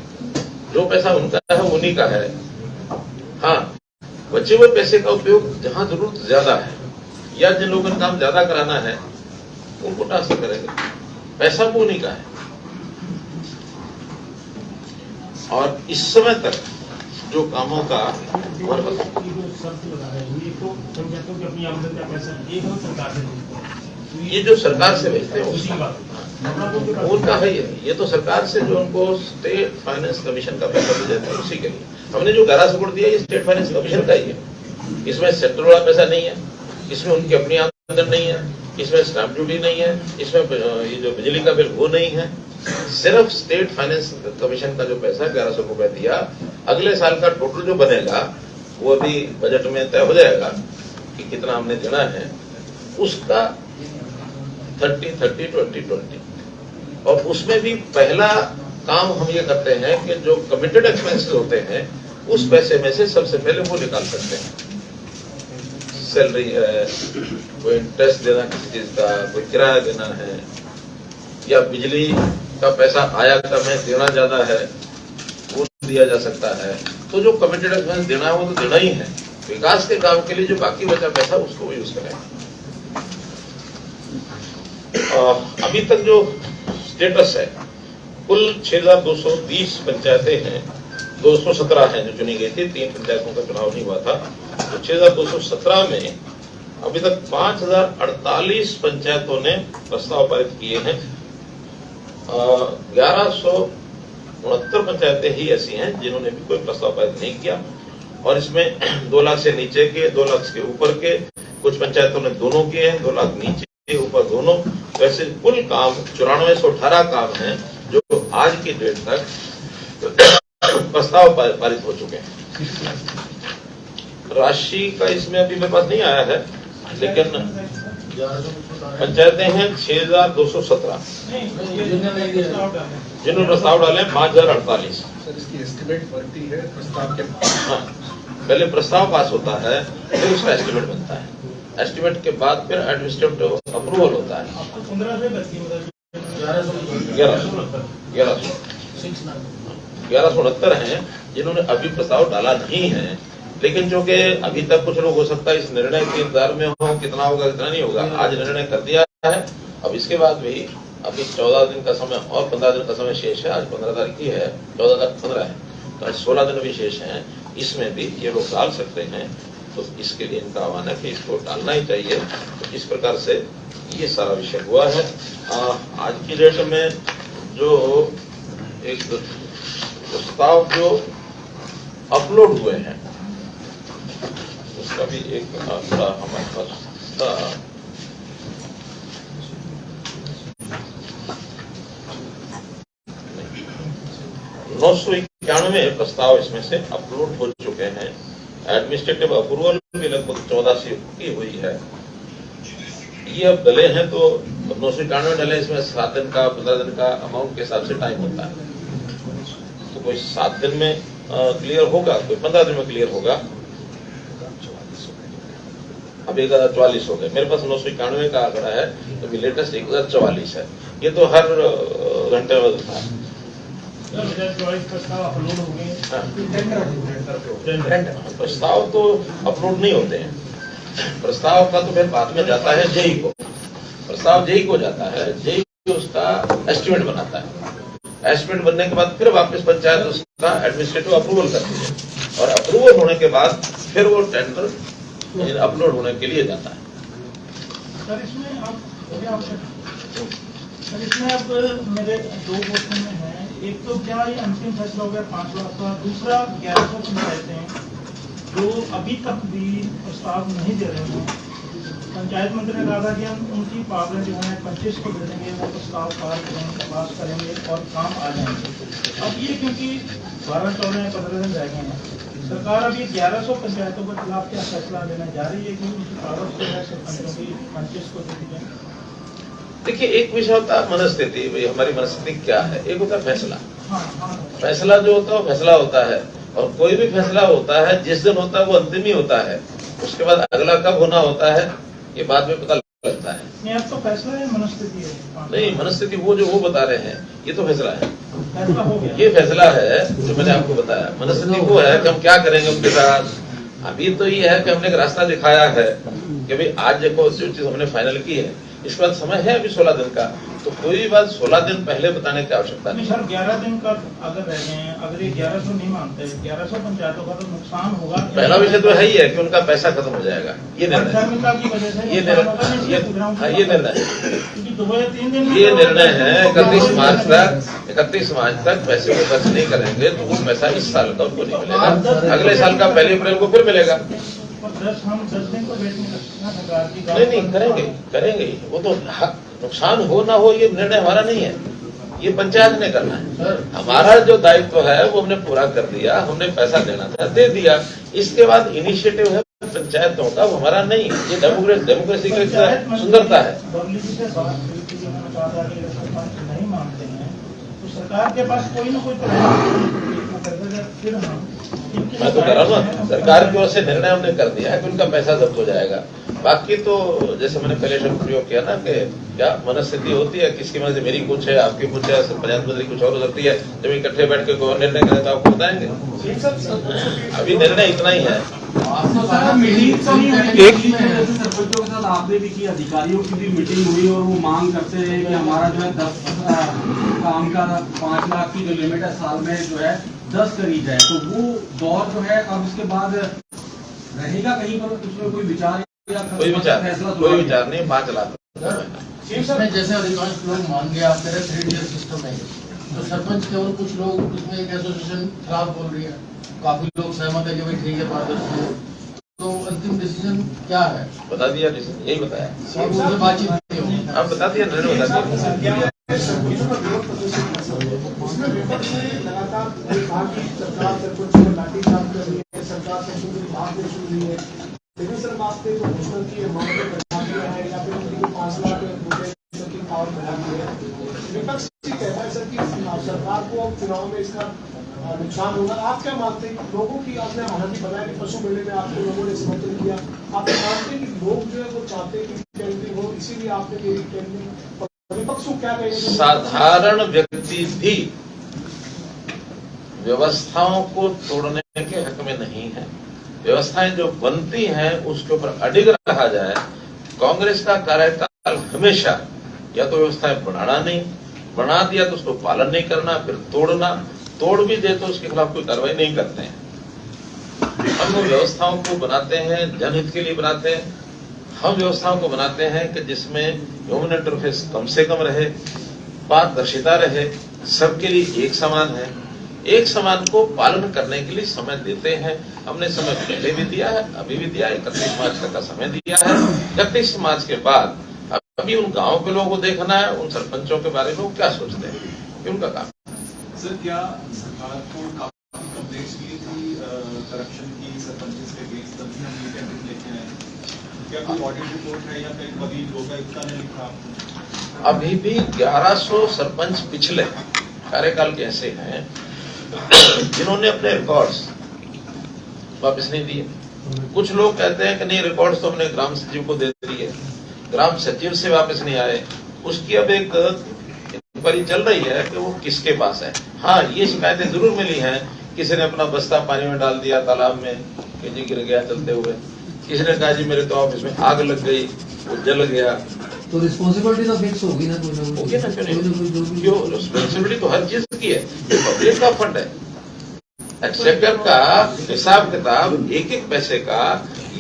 जो पैसा उनका है उन्हीं का है। हाँ, बचे हुए पैसे का उपयोग जहां जरूरत ज्यादा है या जिन लोगों ने काम ज्यादा कराना है उनको ट्रांसफर करेंगे, पैसा वो उन्हीं का है। और इस समय तक जो कामों का अपनी आमदनी का पैसा सरकार से, ये जो सरकार से भेजते हैं उनका है ये तो सरकार से जो उनको स्टेट फाइनेंस कमीशन का पैसा भेजा था उसी के लिए हमने जो 1100 करोड़ दिया ये स्टेट फाइनेंस कमीशन का ही है। इसमें सेंट्रल वाला पैसा नहीं है, इसमें उनकी अपनी आमदन नहीं है, इसमें स्टैंप ड्यूटी नहीं है, इसमें ये जो बिजली का बिल वो नहीं है, सिर्फ स्टेट फाइनेंस कमीशन का जो पैसा 1100 रुपए दिया। अगले साल का टोटल जो बनेगा वो अभी बजट में तय हो जाएगा कि कितना हमने देना है, उसका 30, 30, 20, 20। और उसमें भी पहला काम हम ये करते हैं कि जो कमिटेड एक्सपेंसेस होते हैं उस पैसे में से सबसे पहले वो निकाल सकते हैं। सैलरी है, कोई इंटरेस्ट देना किसी चीज का, कोई किराया देना है, या बिजली का पैसा आया कम है देना ज्यादा है वो दिया जा सकता है। तो जो कमिटेड एक्सपेंस देना है वो तो देना ही है। विकास के काम के लिए जो बाकी बचा पैसा उसको यूज करें। अभी तक जो स्टेटस है, कुल 6220 पंचायतें हैं, 217 हैं जो चुनी गई थी, 3 पंचायतों का चुनाव नहीं हुआ था। तो 6217 में अभी तक 5048 पंचायतों ने प्रस्ताव पारित किए हैं। 1169 पंचायतें ही ऐसी हैं जिन्होंने भी कोई प्रस्ताव पारित नहीं किया, और इसमें 2 लाख से नीचे के, 2 लाख के ऊपर के, कुछ पंचायतों ने दोनों किए हैं, 2 लाख नीचे के ऊपर दोनों। वैसे कुल काम 9418 काम हैं जो आज की डेट तक प्रस्ताव पारित हो चुके हैं। राशि का इसमें अभी मेरे पास नहीं आया है, लेकिन पंचायतें हैं 6217 जिन्होंने प्रस्ताव डाले 5048। सर इसकी एस्टिमेट बनती है प्रस्ताव के बाद? हाँ, पहले प्रस्ताव पास होता है फिर उसका एस्टिमेट बनता है, एस्टिमेट के बाद फिर एडमिनिस्ट्रेटिव अप्रूवल होता है। 1169 हैं जिन्होंने अभी प्रस्ताव डाला नहीं है, लेकिन जो कि अभी तक कुछ लोग हो सकता है इस निर्णय के इंतजार में हो, कितना होगा कितना नहीं होगा। आज निर्णय कर दिया है, अब इसके बाद भी अभी 14 दिन का समय और 15 दिन का समय शेष है। आज 15 तारीख की है, 14 तारीख 15 है, तो आज 16 दिन भी शेष हैं। इसमें भी ये लोग डाल सकते हैं, तो इसके लिए इनका आह्वान है कि इसको डालना ही चाहिए। तो इस प्रकार से ये सारा विषय हुआ है। आज की डेट में जो एक प्रस्ताव जो अपलोड हुए हैं उसका भी एक आंकड़ा हमारे पास था। नौ 991 प्रस्ताव इसमें से अपलोड हो चुके हैं। एडमिनिस्ट्रेटिव अप्रूवल भी लगभग 14 से की हुई है। ये अब डले हैं तो 991 डले, इसमें 7 दिन का 15 दिन का अमाउंट के हिसाब से टाइम होता है। तो कोई 7 दिन में क्लियर होगा, कोई 15 दिन में क्लियर होगा। अब 1044 हो गए, मेरे पास 991 का आंकड़ा है, तो अभी लेटेस्ट 1044 है। ये तो हर घंटे में बदलता है। प्रस्ताव तो अपलोड नहीं होते हैं, प्रस्ताव का तो फिर बाद में जाता है जेई को, प्रस्ताव जेई को जाता है, जेई उसका एस्टिमेट बनाता है। एस्टिमेट बनने के बाद फिर वापस पंचायत उसका एडमिनिस्ट्रेटिव अप्रूवल करती है, और अप्रूवल होने के बाद फिर वो टेंडर अपलोड होने के लिए जाता है। सर इसमें सर इसमें अब मेरे दो क्वेश्चन में है, एक तो क्या ये अंतिम फैसला हो गया 5 लाख का, दूसरा 1100 पंचायतें जो अभी तक भी प्रस्ताव नहीं दे रहे हैं, पंचायत मंत्री ने कहा था कि हम उनकी पावलें जो है 25 को दे देंगे, वो प्रस्ताव पास करेंगे और काम आ जाएंगे। अब ये क्योंकि 12, 14, 15 दिन रह गए हैं, सरकार अभी 1100 पंचायतों के खिलाफ क्या फैसला लेने जा रही है कि उनकी पावर जो है सरपंचों की 25 को दे दी जाए? देखिए, एक विषय होता है मनस्थिति, भाई हमारी मनस्थिति क्या है, एक होता है फैसला। हाँ। फैसला जो होता है वो फैसला होता है, और कोई भी फैसला होता है जिस दिन होता है वो अंतिम ही होता है, उसके बाद अगला कब होना होता है ये बाद में पता लगता है। नहीं, अब तो फैसला है, मनस्थिति है। नहीं, मनस्थिति वो जो वो बता रहे हैं, ये तो फैसला है, फैसला हो गया, ये फैसला है जो मैंने आपको बताया। मनस्थिति वो है कि हम क्या करेंगे उनके साथ। अभी तो ये है कि हमने एक रास्ता दिखाया है कि भाई आज देखो जो चीज हमने फाइनल की है, इसके बाद समय है अभी 16 दिन का, तो कोई भी बात 16 दिन पहले बताने की आवश्यकता नहीं। सर 11 दिन का अगर रह गए हैं, अगर ये 1100 नहीं मानते, 1100 पंचायतों का तो नुकसान होगा। पहला विषय तो है ही है कि उनका पैसा खत्म हो जाएगा, ये निर्णय की वजह से ये निर्णय है, क्योंकि 2 या 3 दिन ये निर्णय है 31 मार्च तक पैसे को खर्च नहीं करेंगे तो वो पैसा इस साल का उनको नहीं मिलेगा, अगले साल का 1 अप्रैल को फिर मिलेगा। हम 10 दिन को वेट नहीं करते सरकार की। नहीं करेंगे वो तो नुकसान हो ना हो ये निर्णय हमारा नहीं है, ये पंचायत ने करना है। हमारा जो दायित्व है वो हमने पूरा कर दिया, हमने पैसा देना था दे दिया, इसके बाद इनिशिएटिव है पंचायतों का, वो हमारा नहीं। ये डेमोक्रेसी की सुंदरता है। नहीं मानते हैं तो सरकार के पास कोई ना कोई मैं तो कह रहा हूँ ना, सरकार की ओर से निर्णय हमने कर दिया है कि उनका पैसा जब्त हो जाएगा। बाकी तो जैसे मैंने पहले शब्द प्रयोग किया ना कि क्या मनस्थिति होती है, किसकी मनस्थिति मेरी कुछ है, आपकी कुछ है, पंचायत मंत्री कुछ और हो सकती है। जब इकट्ठे बैठ के कोई निर्णय करें तो आपको बताएंगे। अभी निर्णय इतना ही है। सरपंचों के साथ आपने भी की, अधिकारियों की भी मीटिंग हुई और वो मांग करते हैं कि हमारा जो है 10 काम का 5 लाख की जो लिमिट है साल में जो है 10 करी जाए, तो वो दौर जो है अब इसके बाद रहेगा कहीं पर कुछ में कोई विचार कोई विचार नहीं। 5 लाख इसमें जैसे अधिकांश लोग मान गए, आप कह रहे 3 टियर सिस्टम है, तो सरपंच केवल कुछ लोग इसमें एक एसोसिएशन खिलाफ बोल रही है, काफी लोग सहमत है कि भाई ठीक है पारदर्शी है, तो अंतिम डिसीजन क्या है? बता दिया, यही बताया, और उनसे बातचीत नहीं होगी। आप बता दिया, निर्णय बता दिया। उसमें विपक्ष ने लगातार कहा कि सरकार सरपंचों को लाठीचार्ज कर रही है, सरकार सरपंचों की बात नहीं सुन रही है, लेकिन सर बात ने जो घोषणा की है, मांग को बढ़ा दिया है या फिर उनकी 5 लाख की पावर बढ़ा दी है, विपक्ष कह रहा है सर कि सरकार को अब चुनाव में इसका नुकसान होगा। आप क्या मानते हैं कि लोगों की, आपने हालांकि बताया कि पशु मेले में आपको लोगों ने समर्थन किया, आप मानते हैं कि लोग जो है वो चाहते हैं कि कैंपिंग हो, इसीलिए आपने मेरी कैंपिंग, विपक्ष को क्या कहेंगे? साधारण व्यक्ति भी व्यवस्थाओं को तोड़ने के हक में नहीं है। व्यवस्थाएं जो बनती हैं उसके ऊपर अडिग रहा जाए। कांग्रेस का कार्यकाल हमेशा या तो व्यवस्थाएं बढ़ाना नहीं, बना दिया तो उसको पालन नहीं करना, फिर तोड़ना, तोड़ भी दे तो उसके खिलाफ कोई कार्रवाई नहीं करते हैं। हम वो व्यवस्थाओं को बनाते हैं, जनहित के लिए बनाते हैं। हम व्यवस्थाओं को बनाते हैं कि जिसमें ह्यूमन इंटरफेस कम से कम रहे, पारदर्शिता रहे, सबके लिए एक समान है। एक समान को पालन करने के लिए समय देते हैं। हमने समय पहले भी दिया है, अभी भी दिया है, 31 मार्च तक का समय दिया है। 31 मार्च के बाद अभी उन गांव के लोगों को देखना है, उन सरपंचों के बारे में वो क्या सोचते हैं, ये उनका काम। सर, क्या सरकार को काफी कंप्लेंट्स मिली थी करप्शन की सरपंचेस के अगेंस्ट, तभी हम ये कैंपेन लेके आए? क्या कोई ऑडिट रिपोर्ट है या फिर कभी लोकायुक्त ने लिखा आपको? अभी भी 1100 सरपंच पिछले कार्यकाल के ऐसे हैं जिन्होंने अपने रिकॉर्ड्स वापस नहीं दिए। कुछ लोग कहते हैं कि नहीं, रिकॉर्ड्स तो हमने ग्राम सचिव को दे दिए, ग्राम सचिव से वापस नहीं आए। उसकी अब एक इंक्वायरी चल रही है कि वो किसके पास है। हाँ, ये शिकायतें जरूर मिली हैं, किसी ने अपना बस्ता पानी में डाल दिया तालाब में कि जी गिर गया चलते हुए, किसी ने कहा जी मेरे तो ऑफिस में आग लग गई, वो जल गया। तो रिस्पॉन्सिबिलिटी तो फिक्स होगी ना, क्यों रिस्पॉन्सिबिलिटी तो हर चीज की है, पब्लिक का फंड है। एक्सचेकर का हिसाब किताब एक एक पैसे का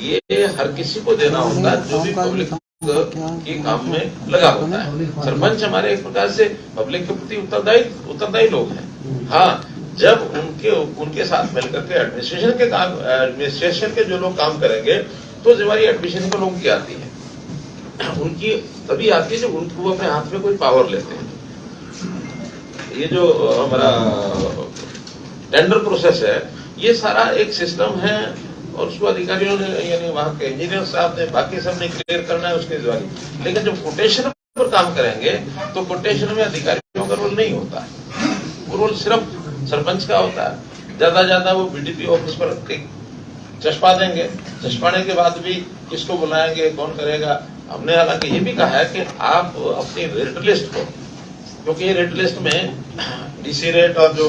ये हर किसी को देना होता है जो भी पब्लिक के काम में लगा होता है। सरपंच हमारे एक प्रकार से पब्लिक के प्रति उत्तरदायी लोग हैं। हाँ, जब उनके साथ मिलकर के एडमिनिस्ट्रेशन के जो लोग काम करेंगे तो जिम्मेदारी एडमिनिस्ट्रेशन के लोगों की आती है, उनकी तभी आती है जब उनको अपने हाथ में कोई पावर लेते हैं। ये जो हमारा टेंडर प्रोसेस है, ये सारा एक सिस्टम है और उसको अधिकारियों ने यानी वहां के इंजीनियर साहब ने बाकी सब ने क्लियर करना है उसकी जिम्मेदारी। लेकिन जब कोटेशन पर काम करेंगे तो कोटेशन में अधिकारियों का रोल नहीं होता है, वो रोल सिर्फ सरपंच का होता है। ज्यादा वो बीडीपी ऑफिस पर चस्पा देंगे, चस्पाने के बाद भी किसको बुलाएंगे, कौन करेगा। हमने हालांकि ये भी कहा है कि आप अपनी रेट लिस्ट को, क्योंकि ये रेट लिस्ट में डीसी रेट और जो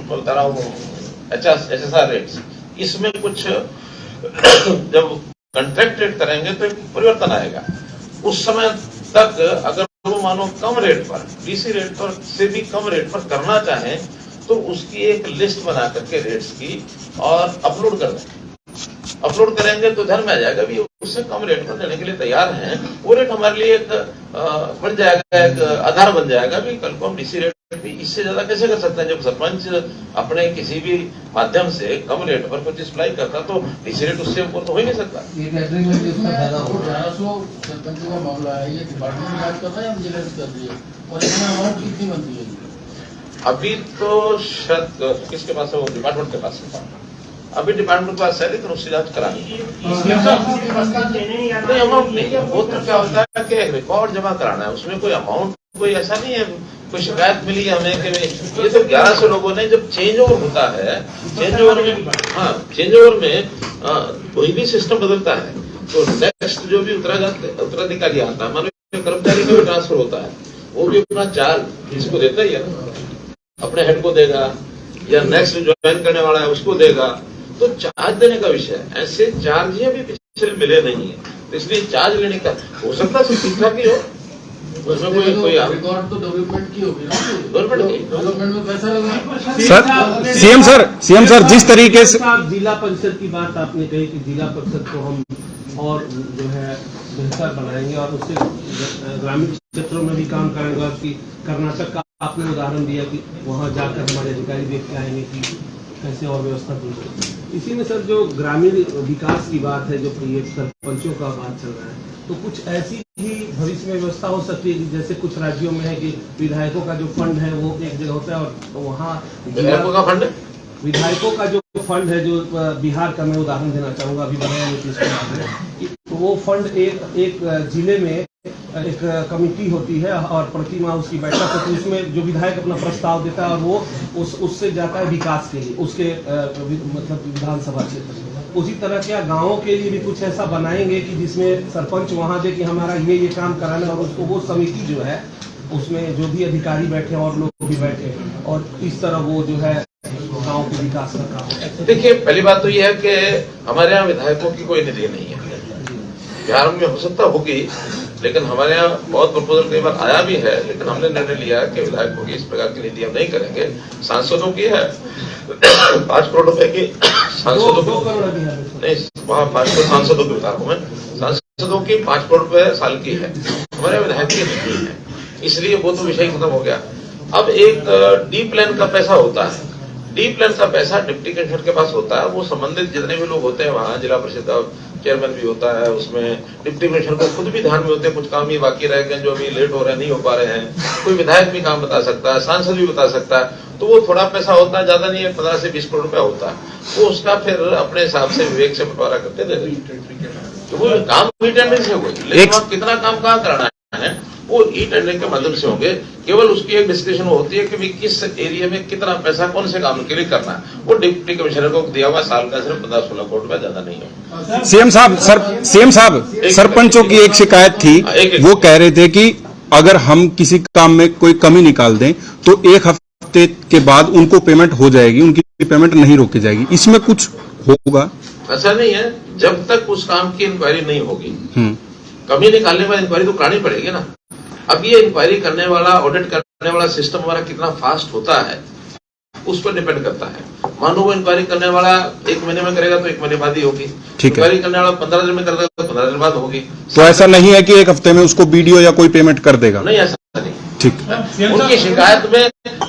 बोलता रहा हूँ HSR रेट्स, इसमें कुछ जब कॉन्ट्रैक्ट रेट करेंगे तो एक परिवर्तन आएगा। उस समय तक अगर वो मानो कम रेट पर, डीसी रेट पर से भी कम रेट पर करना चाहें तो उसकी एक लिस्ट बना करके रेट्स की और अपलोड कर दें। अपलोड करेंगे तो ध्यान में आ जाएगा भी उससे कम रेट पर देने के लिए तैयार हैं। वो रेट हमारे लिए एक बन जाएगा, एक आधार बन जाएगा भी कल को हम डीसी रेट भी इससे ज्यादा कैसे कर सकते हैं। जब सरपंच अपने किसी भी माध्यम से कम रेट पर कुछ सप्लाई करता तो डीसी रेट उससे ऊपर तो हो ही नहीं सकता। ये कैटरिंग में इसका फायदा हो 1100 सरपंचों का मामला है, ये डिपार्टमेंट बात कर रहा है या विजिलेंस कर रही है, और इसमें अमाउंट कितनी बनती है? अभी तो शायद किसके पास है, वो डिपार्टमेंट के पास है। अभी डिपार्टमेंट के पास है, लेकिन उससे जांच करानी नहीं, अमाउंट नहीं है। वो तो क्या होता है कि रिकॉर्ड जमा कराना है, उसमें कोई अमाउंट कोई ऐसा नहीं है। कोई शिकायत मिली हमें कि ये तो 1100 लोगों ने, जब चेंज ओवर होता है, चेंज ओवर में कोई भी सिस्टम बदलता है तो नेक्स्ट जो भी उत्तराधिकारी आता है, मानो कर्मचारी का भी ट्रांसफर होता है, वो भी अपना चार्ज इसको देता ही है ना, अपने हेड को देगा या नेक्स्ट ज्वाइन करने वाला है उसको देगा। तो चार्ज देने का विषय है, ऐसे चार्ज ही अभी पिछले मिले नहीं है, तो इसलिए चार्ज लेने का हो सकता है ठीक ठाक ही हो, उसमें कोई रिकॉर्ड तो डेवलपमेंट की होगी ना, डेवलपमेंट में पैसा लगा। सर सीएम सर जिस तरीके से जिला परिषद की बात आपने कही कि जिला परिषद को हम और जो है बेहतर बनाएंगे और उससे ग्रामीण क्षेत्रों में भी काम कराएंगे। और कि कर्नाटक का आपने उदाहरण दिया कि वहां जाकर हमारे अधिकारी देख के आएंगे कि कैसे और व्यवस्था की। इसी में सर जो ग्रामीण विकास की बात है, जो सरपंचों का बात चल रहा है, तो कुछ ऐसी ही भविष्य में व्यवस्था हो सकती है जैसे कुछ राज्यों में है कि विधायकों का जो फंड है वो एक जगह होता है और वहाँ विधायकों का जो फंड है, जो बिहार का मैं उदाहरण देना चाहूंगा, अभी बनाया नीतीश कुमार ने, तो वो फंड एक जिले में एक कमेटी होती है और प्रति माह उसकी बैठक होती है, उसमें जो विधायक अपना प्रस्ताव देता है और वो उससे जाता है विकास के लिए उसके मतलब विधानसभा क्षेत्र में। उसी तरह क्या गाँवों के लिए भी कुछ ऐसा बनाएंगे कि जिसमें सरपंच वहाँ दे कि हमारा ये काम कराना, और उसको वो समिति जो है उसमें जो भी अधिकारी बैठे और लोग भी बैठे और इस तरह वो जो है गाँव के विकास का काम। देखिए, पहली बात तो ये है कि हमारे यहाँ विधायकों की कोई निधि नहीं है। बिहार में हो सकता होगी, लेकिन हमारे यहाँ बहुत प्रपोजल कई बार आया भी है, लेकिन हमने निर्णय लिया है कि विधायकों की इस प्रकार की नीति हम नहीं करेंगे। सांसदों की है 5 करोड़ रुपए की, सांसदों की नहीं, वहाँ 5 करोड़ सांसदों की बता रहा हूँ मैं, सांसदों की 5 करोड़ रुपए साल की है, हमारे विधायक की नहीं है, इसलिए वो तो विषय खत्म हो गया। अब एक डी प्लान का पैसा होता है, डी प्लान का पैसा डिप्टी कमिश्नर के पास होता है। वो संबंधित जितने भी लोग होते हैं वहाँ, जिला परिषद का चेयरमैन भी होता है, उसमें डिप्टी कमिश्नर को खुद भी ध्यान में होते हैं, कुछ काम ही बाकी रह गए जो अभी लेट हो रहे हैं, नहीं हो पा रहे हैं। कोई विधायक भी काम बता सकता है, सांसद भी बता सकता है, तो वो थोड़ा पैसा होता है, ज्यादा नहीं है, 15 से 20 करोड़ रुपया होता है। वो उसका फिर अपने हिसाब से विवेक से बंटवारा करके दे देंगे। तो वो काम ई टेंडरिंग से होगी, लेकिन आप कितना काम कहाँ कराना है वो ई टेंडरिंग के माध्यम से होंगे। केवल उसकी एक डिस्कशन होती है कि भाई किस एरिया में कितना पैसा कौन से काम के लिए करना है, वो डिप्टी कमिश्नर को दिया हुआ साल का सिर्फ 15-16 करोड़ रुपया, ज्यादा नहीं है। सीएम साहब सरपंचों की एक शिकायत थी, वो कह रहे थे कि अगर हम किसी काम में कोई कमी निकाल दें तो 1 हफ्ते के बाद उनको पेमेंट हो जाएगी, उनकी पेमेंट नहीं रोकी जाएगी। इसमें कुछ होगा? ऐसा नहीं है, जब तक उस काम की इंक्वायरी नहीं होगी, कमी निकालने वाली इंक्वायरी तो करानी पड़ेगी ना। अब ये इंक्वायरी करने वाला, ऑडिट करने वाला सिस्टम हमारा कितना फास्ट होता है उस पर डिपेंड करता है। मान लो वो इंक्वायरी करने वाला 1 महीने में करेगा तो 1 महीने बाद ही होगी, ठीक है। इंक्वायरी करने वाला 15 दिन में करेगा तो 15 दिन बाद होगी। तो ऐसा नहीं है कि 1 हफ्ते में उसको बीडीओ या कोई पेमेंट कर देगा? नहीं, ऐसा नहीं। ठीक। उनकी शिकायत में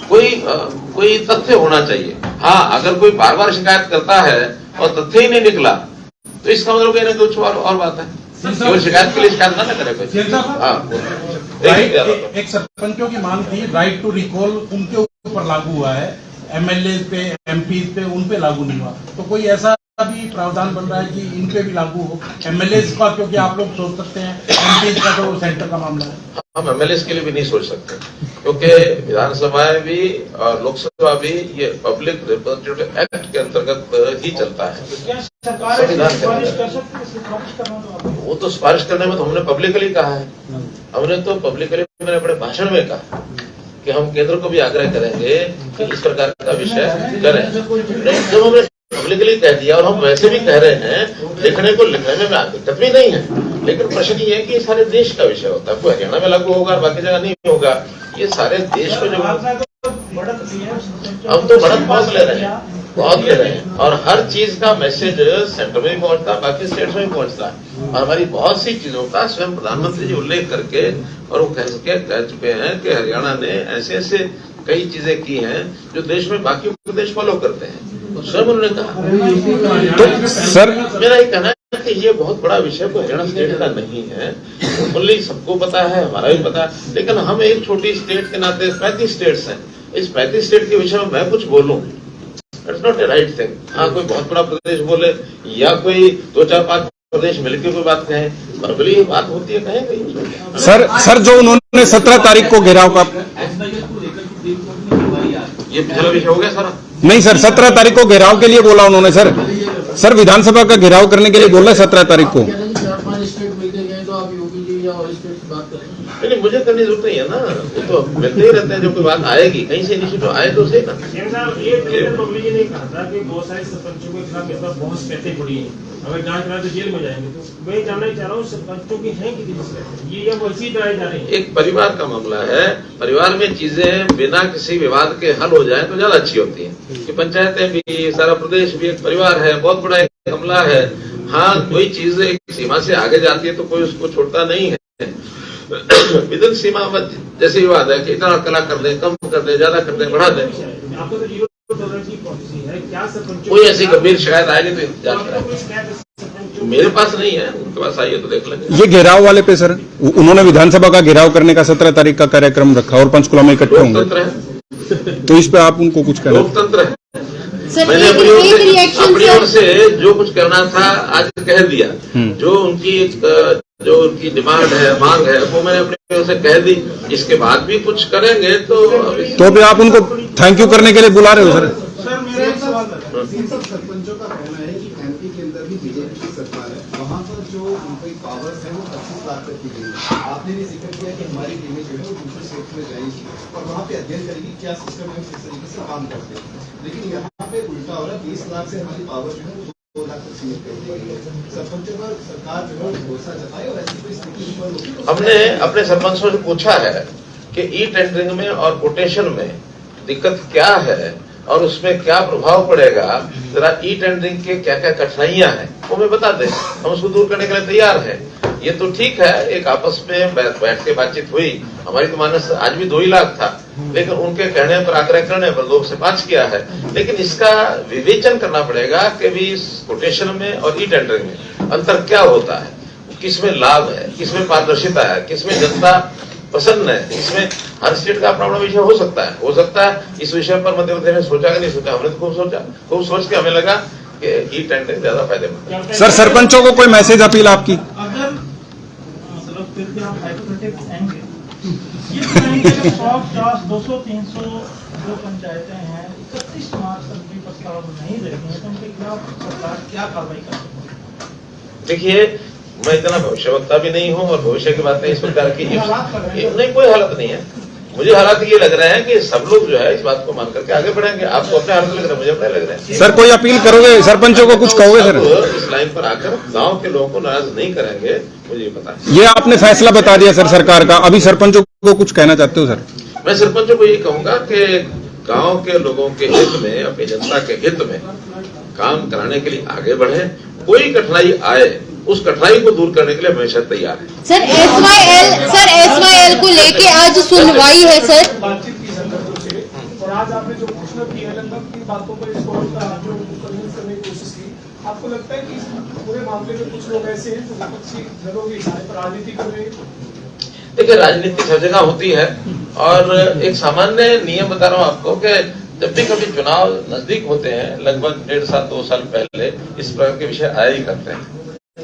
कोई तथ्य होना चाहिए। हाँ, अगर कोई बार बार शिकायत करता है और तथ्य ही नहीं निकला तो इसका मतलब कहना कुछ और बात है। केवल शिकायत के लिए शिकायत ना करे कोई। एक सरपंचों की मांग थी, राइट टू रिकॉल उनके ऊपर लागू हुआ है, एमएलए पे, एमपी पे, उन पे लागू नहीं हुआ। तो कोई ऐसा भी प्रावधान बन रहा है कि इन पे भी लागू हो, एमएलए का? क्योंकि आप लोग सोच सकते हैं एमपी का तो सेंटर का मामला है। हम एमएलए के लिए भी नहीं सोच सकते, क्योंकि विधानसभा भी और लोकसभा भी ये पब्लिक रिप्रेजेंटेटिव एक्ट के अंतर्गत ही चलता है। क्या सरकार सिफारिश कर सकती है? सिफारिश करना तो आप वो तो सिफारिश करने में तो हमने पब्लिकली कहा है, हमने तो पब्लिकली मैंने अपने भाषण में कहा कि हम केंद्र को भी आग्रह करेंगे कि इस प्रकार का विषय करें। जब हमने पब्लिकली कह दिया और हम वैसे भी कह रहे हैं, लिखने को लिखने में दिक्कत भी नहीं है, लेकिन प्रश्न ये है कि सारे देश का विषय होता है, कोई हरियाणा में लागू होगा बाकी जगह नहीं होगा। ये सारे देश को जो हम तो बढ़त बहुत ले रहे हैं और हर चीज का मैसेज सेंटर में भी पहुंचता है, बाकी स्टेट्स में भी पहुंचता है। और हमारी बहुत सी चीजों का स्वयं प्रधानमंत्री जी उल्लेख करके और वो कह चुके हैं कि हरियाणा ने ऐसे ऐसे कई चीजें की हैं जो देश में बाकी प्रदेश फॉलो करते हैं, स्वयं उन्होंने कहा। तो सर मेरा ये कहना है कि ये बहुत बड़ा विषय कोई हरियाणा स्टेट का नहीं है, ओनली सबको पता है, हमारा भी पता है, लेकिन हम एक छोटी स्टेट के नाते 35 स्टेट्स हैं, इस 35 स्टेट के विषय में मैं कुछ बोलूं, it's not a right thing. हाँ, कोई बहुत बड़ा प्रदेश बोले या कोई 2-4-5 प्रदेश मिलकर कोई बात कहे, बरबली बात होती है, कहेंगे। सर जो उन्होंने 17 तारीख को घेराव का, ये पिछला विषय हो गया सारा। नहीं सर, 17 तारीख को घेराव के लिए बोला उन्होंने सर विधानसभा का घेराव करने के लिए बोला है 17 तारीख को। 4-5 स्टेट मिलते गए तो आप यूपी जी या और स्टेट की बात करेंगे। नहीं, मुझे करने की जरूरत नहीं है ना, वो तो मिलते ही रहते हैं, जब कोई बात आएगी कहीं से इनिशिएटिव आए तो सही ना। ये पब्लिक जी ने कहा था कि बहुत सारे सरपंचों के खिलाफ इस बार बहुत शिकायतें पड़ी हैं, अगर जांच कराए तो जेल में जाएंगे। तो मैं जानना ही चाह रहा हूँ सरपंचों की है कितनी शिकायतें, ये या वैसी कराई जा रही है? एक परिवार का मामला है, परिवार में चीजें बिना किसी विवाद के हल हो जाए तो ज्यादा अच्छी होती है। कि पंचायतें भी, सारा प्रदेश भी एक परिवार है, बहुत बड़ा एक मामला है। हाँ, कोई चीज एक सीमा से आगे जाती है तो कोई उसको छोड़ता नहीं है। विदिन सीमा जैसे विवाद है कि इतना कला कर दे, कम कर दे, ज्यादा कर दे, बढ़ा दे, आपको तो जीरो टॉलरेंस की पॉलिसी है, क्या सरपंच कोई ऐसी गंभीर शिकायत आएगी तो जांच कराएंगे। मेरे पास नहीं है, उनके पास आइए तो देख लेंगे। ये घेराव वाले पे सर उन्होंने विधानसभा का घेराव करने का 17 तारीख का कार्यक्रम रखा और पंचकुला में इकट्ठे होंगे, लोकतंत्र है, तो इस पे आप उनको कुछ कहना? लोकतंत्र है। सर, मैंने एक रिएक्शन अपनी ओर से जो कुछ करना था आज कह दिया। जो उनकी डिमांड है, मांग है, वो मैंने अपनी ओर से कह दी। इसके बाद भी कुछ करेंगे तो भी आप उनको थैंक यू करने के लिए बुला रहे हो सर? सर मेरा एक सवाल था। सरपंचों का कहना है कि एमपी के अंदर भी बीजेपी की सरकार है, वहाँ पर जो उनकी पावर्स है वो 25 लाख तक की गई है। आपने भी जिक्र किया कि हमारी टीमें जो है वो दूसरे स्टेट में जाएगी और वहाँ पे अध्ययन करेगी क्या सिस्टम है, किस तरीके से काम करते हैं। लेकिन यहाँ पे उल्टा हो रहा है, 20 लाख से हमारी पावर जो है वो 2 लाख तक सीमित कर दी गई है। सरपंचों पर सरकार जो है भरोसा जताए और ऐसी कोई स्थिति हमने अपने सरपंचों से पूछा है कि ई टेंडरिंग में और कोटेशन में दिक्कत क्या है और उसमें क्या प्रभाव पड़ेगा, जरा ई टेंडरिंग के क्या क्या कठिनाइयां हैं वो हमें बता दें, हम उसको दूर करने के लिए तैयार हैं। ये तो ठीक है, एक आपस में बैठ के बातचीत हुई, हमारी तो मानस आज भी 2 ही लाख था, लेकिन उनके कहने पर, आग्रह करने पर 2 से 5 किया है। लेकिन इसका विवेचन करना पड़ेगा कि भी कोटेशन में और ई टेंडरिंग में अंतर क्या होता है, किसमें लाभ है, किसमें पारदर्शिता है, किसमें जनता पसंद है। इसमें हर स्टेट का अपना अपना विषय हो सकता है। इस विषय पर मध्य प्रदेश में सोचा कि नहीं सोचा, हमने तो खूब सोच के हमें लगा कि ई टेंडरिंग ज्यादा फायदेमंद है। सर सरपंचों को कोई मैसेज अपील आपकी? अगर मतलब फिर भी आप हाइपोथेटिक्स आएंगे, ये कहेंगे कि 100, 200, 300 जो पंचायतें हैं 31 मार्च तक भी प्रस्ताव नहीं दे रही हैं, तो उनके खिलाफ सरकार क्या कार्रवाई कर सकती है? देखिए, मैं इतना भविष्यवक्ता भी नहीं हूं और भविष्य की बातें इस प्रकार की नहीं, कोई हालत नहीं है। मुझे हालात ये लग रहे हैं कि सब लोग जो है इस बात को मान करके आगे बढ़ेंगे। आपको अपने हालत लग रहा है, मुझे अपने लग रहे हैं। सर कोई अपील करोगे, सरपंचों को कुछ कहोगे सर? इस लाइन पर आकर गांव के लोगों को नाराज नहीं करेंगे, मुझे पता है। ये आपने फैसला बता दिया सर सरकार का, अभी सरपंचों को कुछ कहना चाहते हो सर? मैं सरपंचों को ये कहूंगा कि गांव के लोगों के हित में, अपनी जनता के हित में काम कराने के लिए आगे बढ़े। कोई कठिनाई आए, उस कठिनाई को दूर करने के लिए हमेशा तैयार है। सर एसवाईएल को लेके आज सुनवाई है सर। बातचीत की संगठनों से, और आज आपने जो घोषणा की है, लगभग की बातों पर इसको जो कन्विंस करने की कोशिश की, आपको लगता है कि इस पूरे मामले में कुछ लोग ऐसे हैं जो विपक्षी दलों के इशारे पर राजनीति कर रहे हैं? देखिए, राजनीति सब जगह होती है, और एक सामान्य नियम बता रहा हूँ आपको कि जब भी कभी चुनाव नजदीक होते हैं, लगभग 1.5 साल 2 साल पहले इस प्रकार के विषय आया ही करते हैं।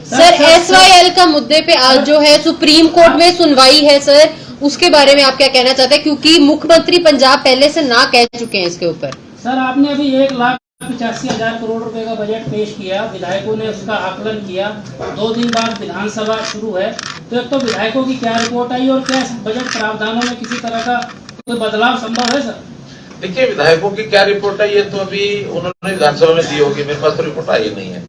सर एसवाईएल का मुद्दे पे आज जो है सुप्रीम कोर्ट में सुनवाई है सर, उसके बारे में आप क्या कहना चाहते हैं, क्योंकि मुख्यमंत्री पंजाब पहले से ना कह चुके हैं इसके ऊपर? सर आपने अभी 1,85,000 करोड़ रुपए का बजट पेश किया, विधायकों ने उसका आकलन किया, 2 दिन बाद विधानसभा शुरू है, तो एक तो विधायकों की क्या रिपोर्ट आई और क्या बजट प्रावधानों में किसी तरह का कोई बदलाव संभव है सर? देखिए, विधायकों की क्या रिपोर्ट है ये तो अभी उन्होंने विधानसभा में दी होगी, मेरे पास तो रिपोर्ट आई नहीं है।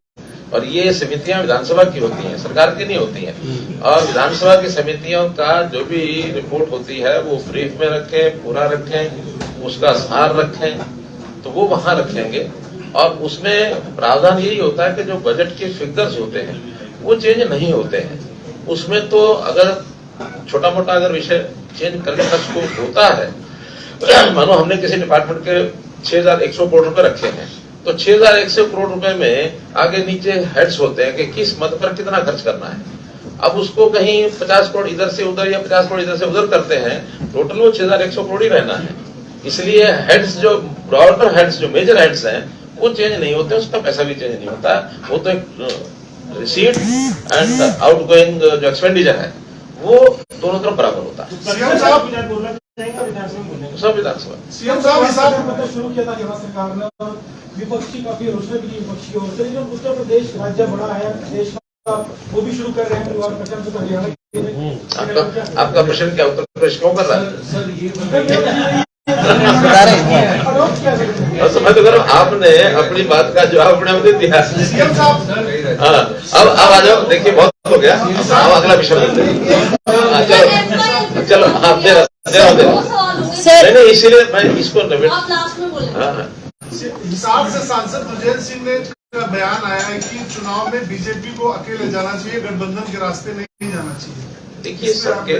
और ये समितियां विधानसभा की होती हैं, सरकार की नहीं होती हैं। और विधानसभा की समितियों का जो भी रिपोर्ट होती है वो ब्रीफ में रखें, पूरा रखें, उसका सार रखें, तो वो वहां रखेंगे। और उसमें प्रावधान यही होता है कि जो बजट के फिगर्स होते हैं वो चेंज नहीं होते हैं। उसमें तो अगर छोटा मोटा अगर विषय चेंज करने का स्कोप होता है, मानो हमने किसी डिपार्टमेंट के 6,100 करोड़ रुपए रखे हैं, तो 6,100 करोड़ रुपए में आगे नीचे हेड्स होते हैं कि किस मद पर कितना खर्च करना है। अब उसको कहीं 50 करोड़ इधर से उधर या 50 करोड़ इधर से उधर करते हैं, टोटल वो 6,100 करोड़ ही रहना है। इसलिए हेड्स जो ब्रॉडर हेड्स, जो मेजर हेड्स हैं, वो चेंज नहीं होते, उसका पैसा भी चेंज नहीं होता। वो तो एक रिसीट एंड आउटगोइंग जो एक्सपेंडिचर है वो दोनों तरफ बराबर होता है। सब विधानसभा सीएम साहब हिसाब शुरू किया था केंद्र सरकार ने, और विपक्षी काफी आलोचना की विपक्षी और से जो उत्तर प्रदेश राज्य बड़ा है देश का, वो भी शुरू कर रहे हैं और प्रचार हरियाणा। आपका प्रश्न क्या उत्तर प्रदेश क्यों कर रहा है? समझ तो करो, आपने अपनी बात का जवाब अपने आप दे दिया। सीएम साहब हाँ, अब आ जाओ, देखिए बहुत हो गया, अब अगला विषय बोलते हैं। चलो हाँ, दे रहा नहीं, इसीलिए मैं इसको हिसाब से सांसद ब्रजेश सिंह ने बयान आया है कि चुनाव में बीजेपी को अकेले जाना चाहिए, गठबंधन के रास्ते नहीं जाना चाहिए। देखिए, सबके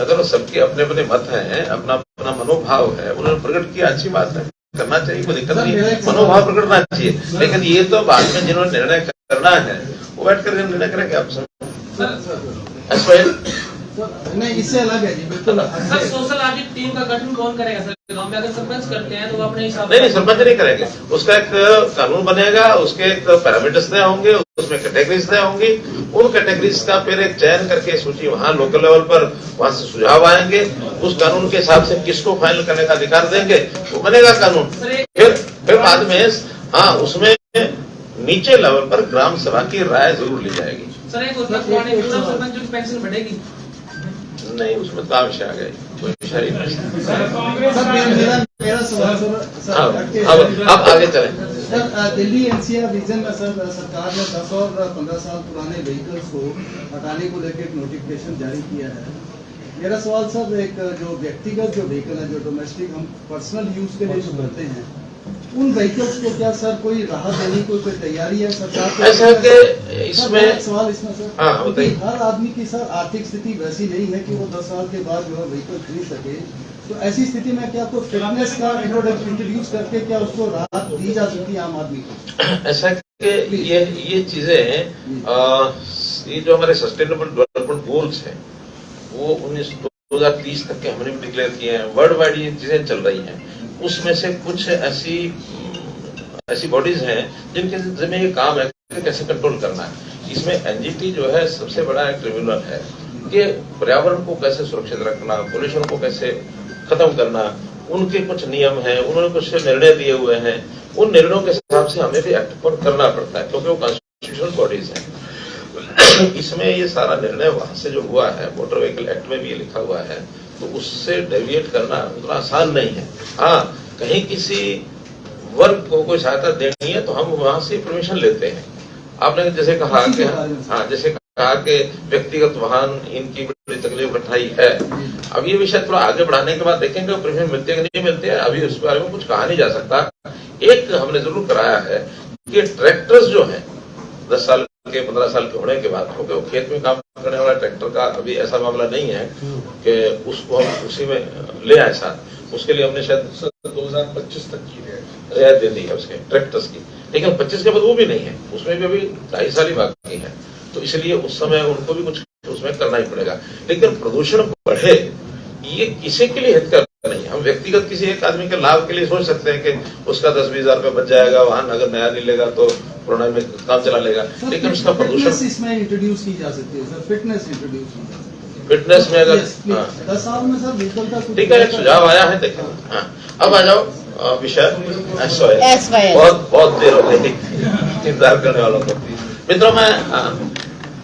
मतलब सबके अपने अपने मत हैं, अपना अपना मनोभाव है, उन्होंने प्रकट किया, अच्छी बात है, करना चाहिए, कोई दिक्कत नहीं, मनोभाव प्रकट करना चाहिए। लेकिन ये तो बाद में जिन्होंने निर्णय करना है वो बैठ कर निर्णय करेंगे। आप नहीं, इससे अलग है जी, बिल्कुल। सर सोशल ऑडिट टीम का गठन कौन करेगा सर? गांव में अगर सरपंच करते हैं तो वो अपने हिसाब नहीं, सरपंच नहीं करेंगे, उसका एक कानून बनेगा, उसके एक पैरामीटर्स तय होंगे, उसमें कैटेगरीज तय होंगी, उन कैटेगरीज का फिर एक चयन करके सूची वहां लोकल लेवल पर वहां से सुझाव आएंगे, उस कानून के हिसाब से किसको फाइनल करने का अधिकार देंगे, वो बनेगा कानून। फिर बाद में हाँ, उसमें नीचे लेवल पर ग्राम सभा की राय जरूर ली जाएगी। सर एक सरपंचों की पेंशन बढ़ेगी? नहीं, उसमें क्या विषय आ गया, कोई विषय नहीं। मेरा सवाल सर, अब आगे चलें। सर, दिल्ली एनसीआर रीजन में सर सरकार ने 10 और 15 साल पुराने व्हीकल्स को हटाने को लेकर एक नोटिफिकेशन जारी किया है। मेरा सवाल सर, एक जो व्यक्तिगत जो व्हीकल है, जो डोमेस्टिक हम पर्सनल यूज के लिए जो करते हैं, उन व्हीकल्स को क्या सर कोई राहत देने को कोई तैयारी है सरकार को? ऐसा कि इसमें सवाल इसमें सर, हाँ, हर आदमी की सर आर्थिक स्थिति वैसी नहीं है कि वो 10 साल के बाद जो है व्हीकल खरीद सके, तो ऐसी स्थिति में क्या कोई फिटनेस का इंट्रोड्यूस करके क्या उसको राहत दी जा सकती है आम आदमी को? ऐसा कि ये चीजें ये जो हमारे सस्टेनेबल डेवलपमेंट गोल्स हैं वो 2030 तक के हमने भी डिक्लेयर किए हैं, वर्ल्ड वाइड ये चीजें चल रही हैं। उसमें से कुछ ऐसी बॉडीज हैं जिनके जिम्मे ये काम है कि कैसे कंट्रोल करना है। इसमें एनजीटी जो है सबसे बड़ा एक ट्रिब्यूनल है कि पर्यावरण को कैसे सुरक्षित रखना, पोल्यूशन को कैसे खत्म करना, उनके कुछ नियम हैं, उन्होंने कुछ निर्णय दिए हुए हैं, उन निर्णयों के हिसाब से हमें भी एक्ट करना पड़ता है क्योंकि वो कॉन्स्टिट्यूशनल बॉडीज हैं। इसमें ये सारा निर्णय वहां से जो हुआ है, मोटर व्हीकल एक्ट में भी ये लिखा हुआ है, तो उससे डेविएट करना उतना आसान नहीं है। हाँ, कहीं किसी वर्ग को कोई सहायता देनी है तो हम वहां से परमिशन लेते हैं। आपने जैसे कहा कि हाँ, जैसे कहा कि व्यक्तिगत वाहन इनकी बड़ी तकलीफ उठाई है। अब ये विषय थोड़ा आगे बढ़ाने के बाद देखेंगे प्रीमियम मिलते हैं कि नहीं मिलते हैं, अभी उस बारे में कुछ कहा नहीं जा सकता। एक हमने जरूर कराया है कि ट्रैक्टर्स जो हैं 10 साल के 15 साल के होने के बाद, क्योंकि वो खेत में काम करने वाला ट्रैक्टर का अभी ऐसा मामला नहीं है कि उसको हम उसी में ले आए साथ, उसके लिए हमने शायद 2025 तक की रियायत दे दी है उसके ट्रैक्टर्स की, लेकिन 25 के बाद वो भी नहीं है, उसमें भी अभी 2.5 साल ही बाकी है। तो इसलिए उस समय उनको भी कुछ उसमें करना ही पड़ेगा। लेकिन प्रदूषण बढ़े ये किसी के लिए हितकर नहीं। हम व्यक्तिगत किसी एक आदमी के लाभ के लिए सोच सकते हैं कि उसका 10-20 हजार रुपये बच जाएगा, वाहन अगर नया नहीं लेगा तो कोरोना में काम चला लेगा, लेकिन उसका प्रदूषण इसमें इंट्रोड्यूस की जा सकती है सर, फिटनेस इंट्रोड्यूस की जा सकती है। फिटनेस में अगर 10 साल में सर व्हीकल का ठीक है, एक सुझाव आया है, देखें। हाँ, अब आ जाओ विषय SYL। बहुत देर हो गई इंतजार करने वालों को।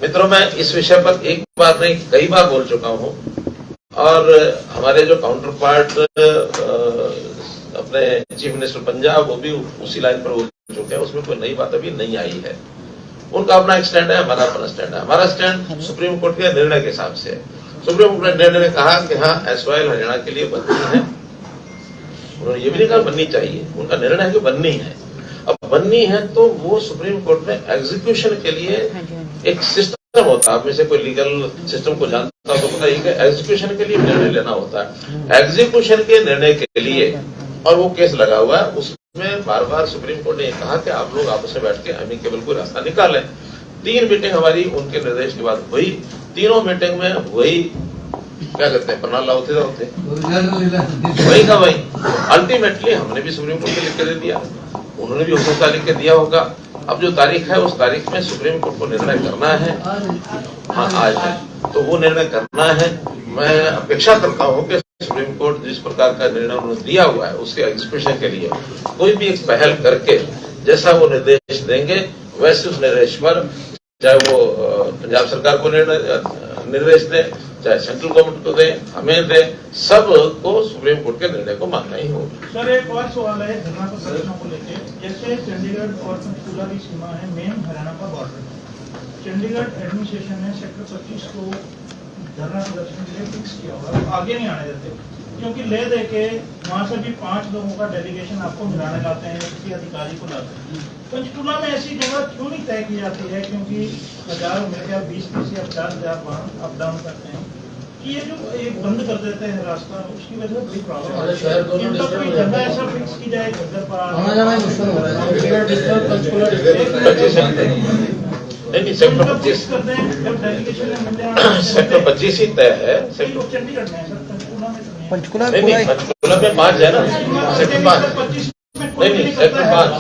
मित्रों मैं इस विषय पर एक बार नहीं कई बार बोल चुका हूं, और हमारे जो काउंटर पार्ट अपने चीफ मिनिस्टर पंजाब वो भी उसी लाइन पर बोल चुके हैं, उसमें कोई नई बात अभी नहीं आई है। उनका अपना एक स्टैंड है, हमारा अपना स्टैंड है। हमारा स्टैंड सुप्रीम कोर्ट के निर्णय के हिसाब से है। सुप्रीम कोर्ट ने निर्णय में कहा कि हाँ SYL हरियाणा के लिए बननी है। उन्होंने ये भी नहीं कहा बननी चाहिए, उनका निर्णय है कि बननी है। अब बननी है तो वो सुप्रीम कोर्ट में एग्जीक्यूशन के लिए एक सिस्टम होता है। आप में से कोई लीगल सिस्टम को जानता हो तो पता ही कि एग्जीक्यूशन के लिए निर्णय लेना होता है। एग्जीक्यूशन के निर्णय के लिए और वो केस लगा हुआ है, उसमें बार बार सुप्रीम कोर्ट ने कहा कि आप लोग आपस में बैठ के अमिकेबल कोई रास्ता निकालें। 3 मीटिंग हमारी उनके निर्देश के बाद हुई, तीनों मीटिंग में वही क्या कहते हैं प्रणाल होते वही का वही। अल्टीमेटली हमने भी सुप्रीम कोर्ट को लिख के दे दिया, उन्होंने भी हुक्म लिख के दिया होगा। अब जो तारीख है उस तारीख में सुप्रीम कोर्ट को निर्णय करना है। हाँ आज है, तो वो निर्णय करना है। मैं अपेक्षा करता हूं कि सुप्रीम कोर्ट जिस प्रकार का निर्णय उन्होंने दिया हुआ है उसके एग्जीक्यूशन के लिए कोई भी एक पहल करके जैसा वो निर्देश देंगे वैसे उस निर्देश पर, चाहे वो पंजाब सरकार को निर्देश दे, चाहे सेंट्रल गवर्नमेंट को दे, हमें दे, सबको सुप्रीम कोर्ट के निर्णय को मानना ही होगा। सर एक और सवाल है धरना प्रदर्शनों को लेकर। जैसे चंडीगढ़ और पंचकूला की सीमा है, मेन हरियाणा का बॉर्डर। चंडीगढ़ एडमिनिस्ट्रेशन ने सेक्टर 25 को धरना प्रदर्शन के लिए फिक्स किया हुआ, आगे नहीं आने देते, क्योंकि ले दे के वहां से भी 5 लोगों का डेलीगेशन आपको मिलाने लाते हैं, किसी अधिकारी को लाते हैं। पंचकूला में ऐसी जगह क्यों नहीं तय की जाती है, क्योंकि 1000 मेरे ख्याल 20-30 या 50,000 वाहन अप डाउन करते हैं, कि ये जो एक बंद कर देते हैं रास्ता, उसकी वजह से बड़ी प्रॉब्लम है। इनका कोई जगह ऐसा फिक्स की जाए घर पर नहीं सेक्टर 25 सेक्टर 25 ही तय है। चंडीगढ़ में पंचकूला में 5 है ना, सेक्टर 5 नहीं सेक्टर 5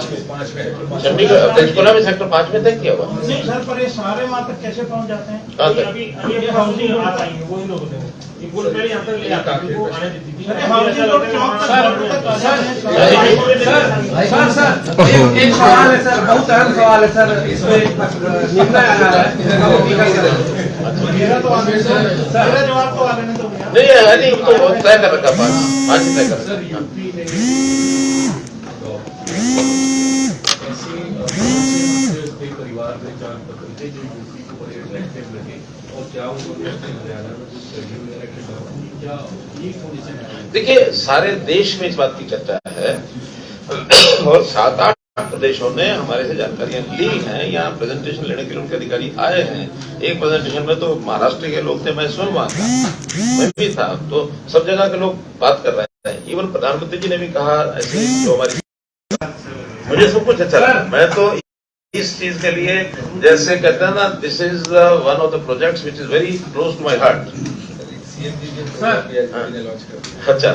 चंडीगढ़ पंचकूला में सेक्टर 5 में तय किया हुआ। नहीं सर, पर ये सारे वहाँ तक कैसे पहुँच जाते हैं? अभी हाउसिंग आ रही है, वही लोग होते हैं, पुल पहले यहाँ तक ले आते हैं, वो आने देती थी। सर एक सवाल है सर, बहुत अहम सवाल है सर, इसमें निर्णय आना है। मेरा तो मेरा जवाब तो आगे नहीं तो नहीं तो तय कर रखा 5 तय कर रखा। परिवार में 4 पत्नी जो यूपी को एक्टिव लगे और क्या उन्होंने हरियाणा में सर्वे वगैरह के दौरान क्या ये थोड़ी सी देखिए सारे देश में इस बात की चर्चा है और 7-8 प्रदेशों ने हमारे से जानकारियां ली हैं। यहाँ प्रेजेंटेशन लेने के लिए उनके अधिकारी आए हैं। एक प्रेजेंटेशन में तो महाराष्ट्र के लोग थे, मैं स्वयं वहां था, मैं भी था, तो सब जगह के लोग बात कर रहे हैं। इवन प्रधानमंत्री जी ने भी कहा ऐसे जो हमारी, मुझे सब कुछ अच्छा लगा। मैं तो इस चीज के लिए जैसे कहते हैं ना, this is one of the projects which is very close to my heart. अच्छा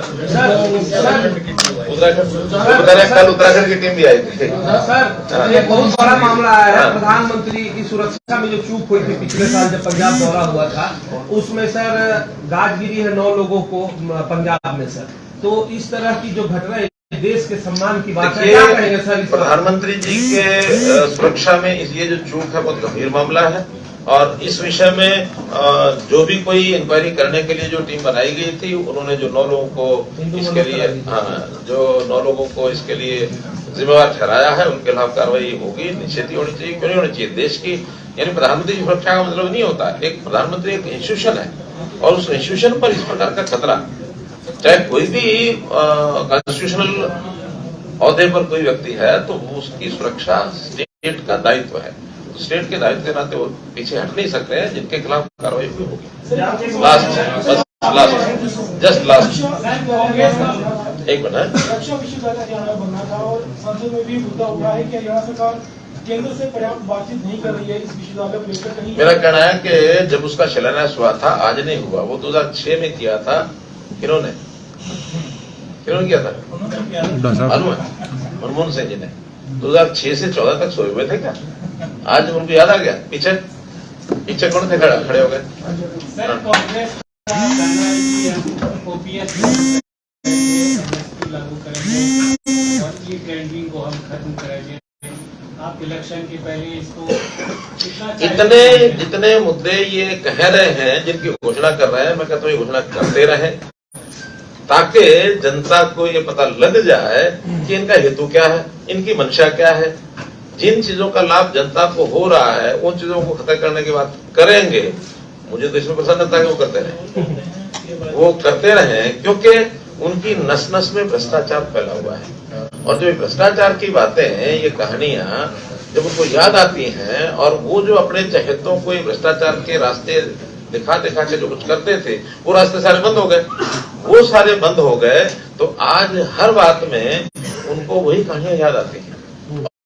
कल उत्तराखंड की टीम भी आई थी। सर एक बहुत बड़ा मामला आया है, प्रधानमंत्री की सुरक्षा में जो चूक हुई थी पिछले साल जब पंजाब दौरा हुआ था, उसमें सर गाज गिरी है 9 लोगों को पंजाब में सर। तो इस तरह की जो घटनाएं देश के सम्मान की बात है, क्या कहेंगे सर? प्रधानमंत्री जी के सुरक्षा में ये जो चूक है बहुत गंभीर मामला है, और इस विषय में जो भी कोई इंक्वायरी करने के लिए जो टीम बनाई गई थी, उन्होंने जो 9 लोगों को इसके लिए जो 9 लोगों को इसके लिए जिम्मेवार ठहराया है, उनके खिलाफ कार्रवाई होगी, निश्चित ही होनी चाहिए। क्यों नहीं होनी चाहिए? देश की यानी प्रधानमंत्री की सुरक्षा का मतलब नहीं होता, एक प्रधानमंत्री एक इंस्टीट्यूशन है और उस इंस्टीट्यूशन पर इस प्रकार का खतरा, चाहे कोई भी कॉन्स्टिट्यूशनल औहदे पर कोई व्यक्ति है तो उसकी सुरक्षा स्टेट का दायित्व है। स्टेट के दायित्व के नाते वो पीछे हट नहीं सकते हैं, जिनके खिलाफ कार्रवाई हुई होगी। लास्ट एक मिनट, रक्षा विश्वविद्यालय हरियाणा बनना था और संसद में भी मुद्दा उठा है कि हरियाणा सरकार केंद्र से पर्याप्त बातचीत नहीं कर रही है इस विश्वविद्यालय को लेकर। कहीं मेरा कहना है कि जब उसका शिलान्यास हुआ था, आज नहीं हुआ, वो 2006 में किया था। किन्होंने किया था? मालूम है? मनमोहन सिंह जी ने 2006 से 14 तक सोए हुए थे क्या? आज उनको याद आ गया? पीछे कौन थे खड़े हो गए? सर, कांग्रेस का कहना है कि हम ओपीएस लागू करेंगे और ई टेंडरिंग को हम खत्म करेंगे। आप इलेक्शन के पहले इसको जितने मुद्दे ये कह रहे हैं, जिनकी घोषणा कर रहे हैं, मैं कहता हूँ ये घोषणा करते रहे ताकि जनता को ये पता लग जाए कि इनका हेतु क्या है, इनकी मंशा क्या है। जिन चीजों का लाभ जनता को हो रहा है उन चीजों को खत्म करने की बात करेंगे। मुझे तो इसमें प्रसन्नता है कि वो करते रहे क्योंकि उनकी नस नस में भ्रष्टाचार फैला हुआ है। और जो भ्रष्टाचार की बातें हैं, ये कहानियां जब उनको याद आती हैं और वो जो अपने चहेतों को ये भ्रष्टाचार के रास्ते दिखा के जो कुछ करते थे वो रास्ते सारे बंद हो गए। वो सारे बंद हो गए तो आज हर बात में उनको वही कहानियां याद आती हैं।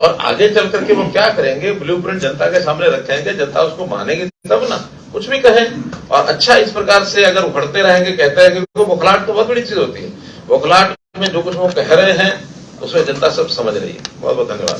और आगे चल करके वो क्या करेंगे, ब्लूप्रिंट जनता के सामने रखेंगे, जनता उसको मानेगी तब ना कुछ भी कहें। और अच्छा, इस प्रकार से अगर उखड़ते रहेंगे, कहते हैं कि बौखलाहट तो बहुत बड़ी चीज होती है। बौखलाहट में जो कुछ वो कह रहे हैं उसमें जनता सब समझ रही है। बहुत बहुत धन्यवाद।